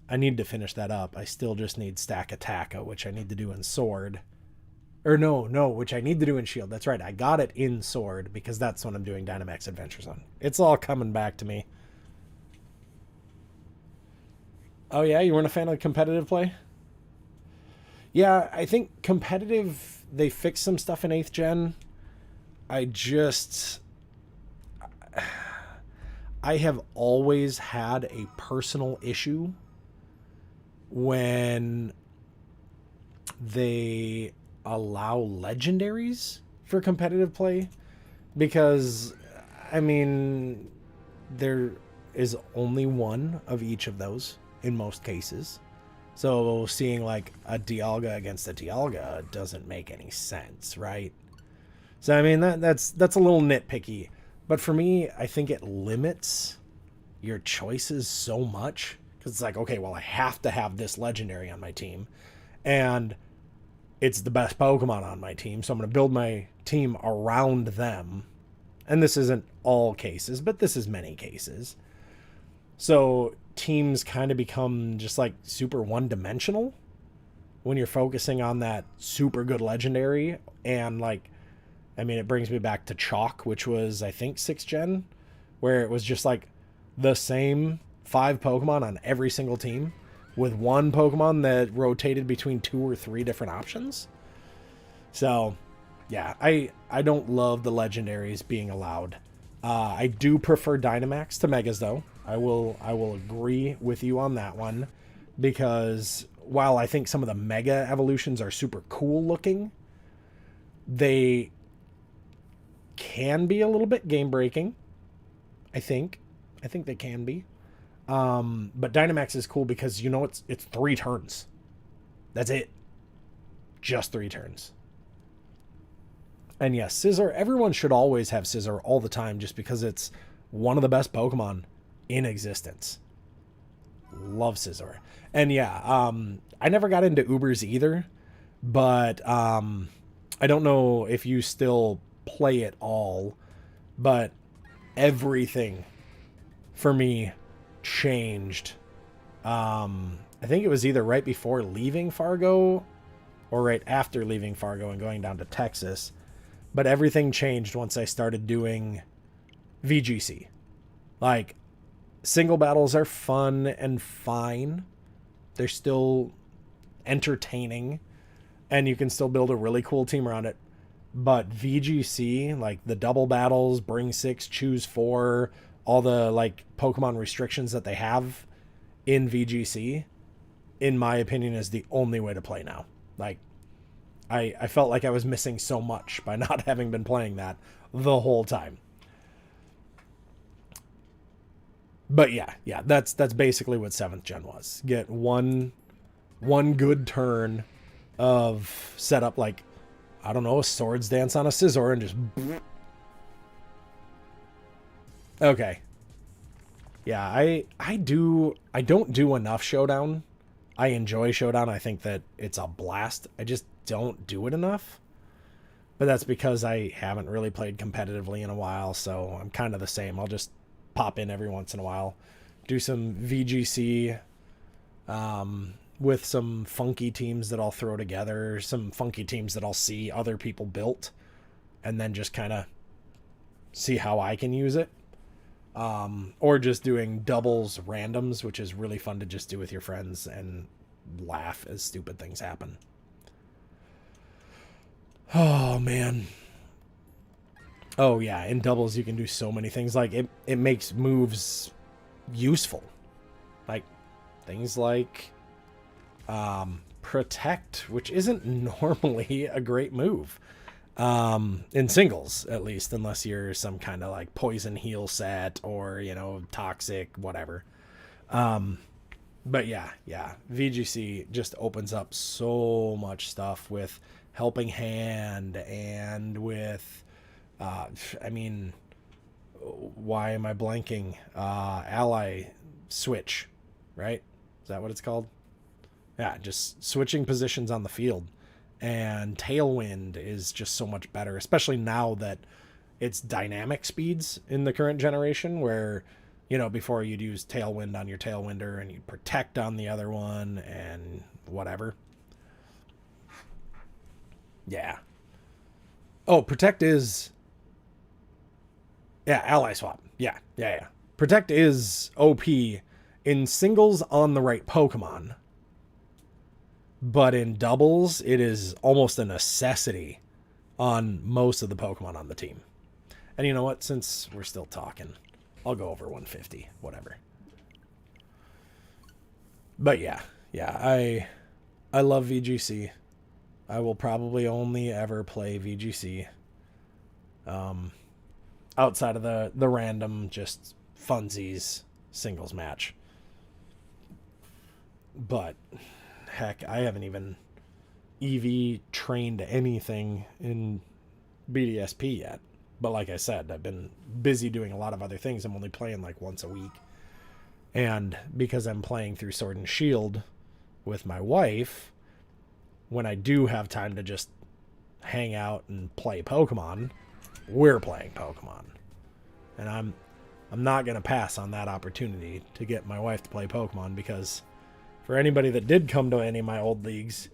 I need to finish that up. I still just need Stack Attacka, which I need to do in Sword. Or no, which I need to do in Shield. That's right, I got it in Sword, because that's what I'm doing Dynamax Adventures on. It's all coming back to me. Oh yeah, you weren't a fan of competitive play? Yeah, I think competitive, they fixed some stuff in 8th gen. I have always had a personal issue when they allow legendaries for competitive play, because, I mean, there is only one of each of those in most cases. So seeing like a Dialga against a Dialga doesn't make any sense, right? So I mean that's a little nitpicky, but for me, I think it limits your choices so much, because it's like, okay, well, I have to have this legendary on my team, and it's the best Pokemon on my team, so I'm going to build my team around them. And this isn't all cases, but this is many cases. So teams kind of become just like super one-dimensional when you're focusing on that super good legendary. And like, I mean, it brings me back to Chalk, which was, I think, 6th gen, where it was just like the same 5 Pokemon on every single team, with one Pokemon that rotated between 2 or 3 different options. So, yeah, I don't love the legendaries being allowed. I do prefer Dynamax to Megas, though. I will agree with you on that one, because while I think some of the Mega evolutions are super cool looking, they can be a little bit game breaking. I think they can be. But Dynamax is cool because, you know, it's 3 turns. That's it. Just 3 turns. And yes, Scizor, everyone should always have Scizor all the time, just because it's one of the best Pokemon in existence. Love Scizor. And yeah, I never got into Ubers either, but I don't know if you still play it all, but everything for me changed. I think it was either right before leaving Fargo or right after leaving Fargo and going down to Texas, but everything changed once I started doing VGC. Like, single battles are fun and fine. They're still entertaining, and you can still build a really cool team around it. But VGC, like the double battles, bring 6, choose 4, all the like Pokemon restrictions that they have in VGC, in my opinion, is the only way to play now. Like, I felt like I was missing so much by not having been playing that the whole time. But yeah, that's basically what 7th gen was. Get one good turn of setup, like, I don't know, a Swords Dance on a Scizor, and just... Okay. Yeah, I don't do enough Showdown. I enjoy Showdown. I think that it's a blast. I just don't do it enough. But that's because I haven't really played competitively in a while, so I'm kind of the same. I'll just pop in every once in a while, do some VGC with some funky teams that I'll throw together, some funky teams that I'll see other people built, and then just kind of see how I can use it. Or just doing doubles randoms, which is really fun to just do with your friends and laugh as stupid things happen. Oh, man. Oh, yeah, in doubles you can do so many things. Like, it makes moves useful. Like, things like Protect, which isn't normally a great move. In singles, at least, unless you're some kind of, like, poison heal set or, you know, toxic, whatever. But yeah, VGC just opens up so much stuff with Helping Hand and with, I mean, why am I blanking? Ally Switch, right? Is that what it's called? Yeah, just switching positions on the field. And Tailwind is just so much better, especially now that it's dynamic speeds in the current generation, where, you know, before you'd use Tailwind on your Tailwinder and you'd Protect on the other one and whatever. Yeah. Oh, Protect is... Yeah, Ally Swap. Yeah. Protect is OP in singles on the right Pokemon. But in doubles, it is almost a necessity on most of the Pokemon on the team. And you know what? Since we're still talking, I'll go over 150, whatever. But yeah, I love VGC. I will probably only ever play VGC. Outside of the random, just funsies singles match. But... heck, I haven't even EV trained anything in BDSP yet. But like I said, I've been busy doing a lot of other things. I'm only playing like once a week. And because I'm playing through Sword and Shield with my wife, when I do have time to just hang out and play Pokemon, we're playing Pokemon. And I'm not going to pass on that opportunity to get my wife to play Pokemon, because... for anybody that did come to any of my old leagues,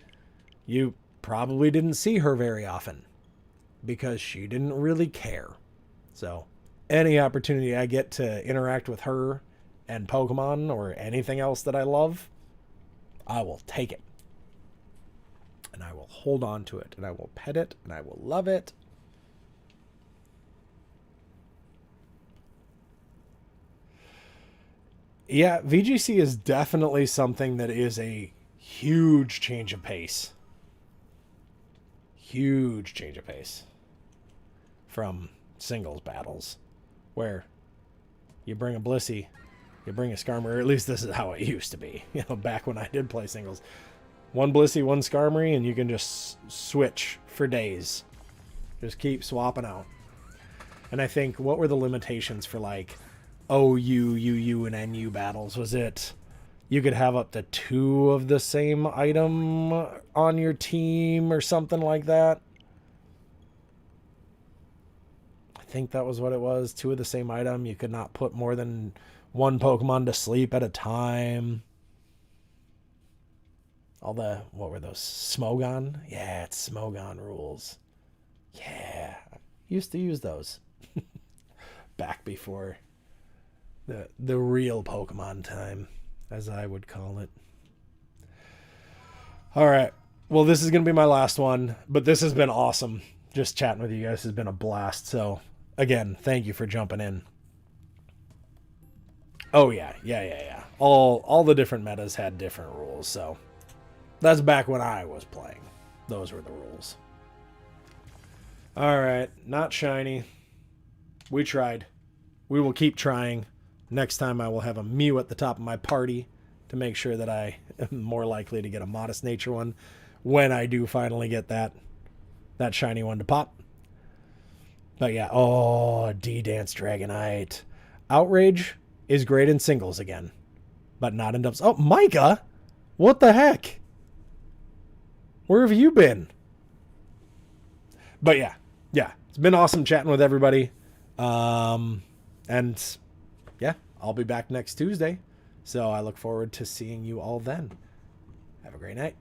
you probably didn't see her very often because she didn't really care. So any opportunity I get to interact with her and Pokemon or anything else that I love, I will take it. And I will hold on to it, and I will pet it, and I will love it. Yeah, VGC is definitely something that is a huge change of pace. Huge change of pace from singles battles, where you bring a Blissey, you bring a Skarmory, or at least this is how it used to be, you know, back when I did play singles. One Blissey, one Skarmory, and you can just switch for days. Just keep swapping out. And I think, what were the limitations for, like, OU, UU, and NU battles? Was it you could have up to 2 of the same item on your team or something like that? I think that was what it was. 2 of the same item. You could not put more than 1 Pokemon to sleep at a time. All the, what were those? Smogon? Yeah, it's Smogon rules. Yeah, I used to use those. Back before the real Pokemon time, as I would call it. All right. Well, this is going to be my last one, but this has been awesome. Just chatting with you guys has been a blast. So, again, thank you for jumping in. Oh, yeah. all the different metas had different rules, so that's back when I was playing. Those were the rules. All right, not shiny. We tried. We will keep trying. Next time I will have a Mew at the top of my party to make sure that I am more likely to get a Modest Nature one when I do finally get that shiny one to pop. But yeah, oh, D-Dance Dragonite. Outrage is great in singles again, but not in doubles. Oh, Micah? What the heck? Where have you been? But yeah, it's been awesome chatting with everybody. And yeah, I'll be back next Tuesday. So I look forward to seeing you all then. Have a great night.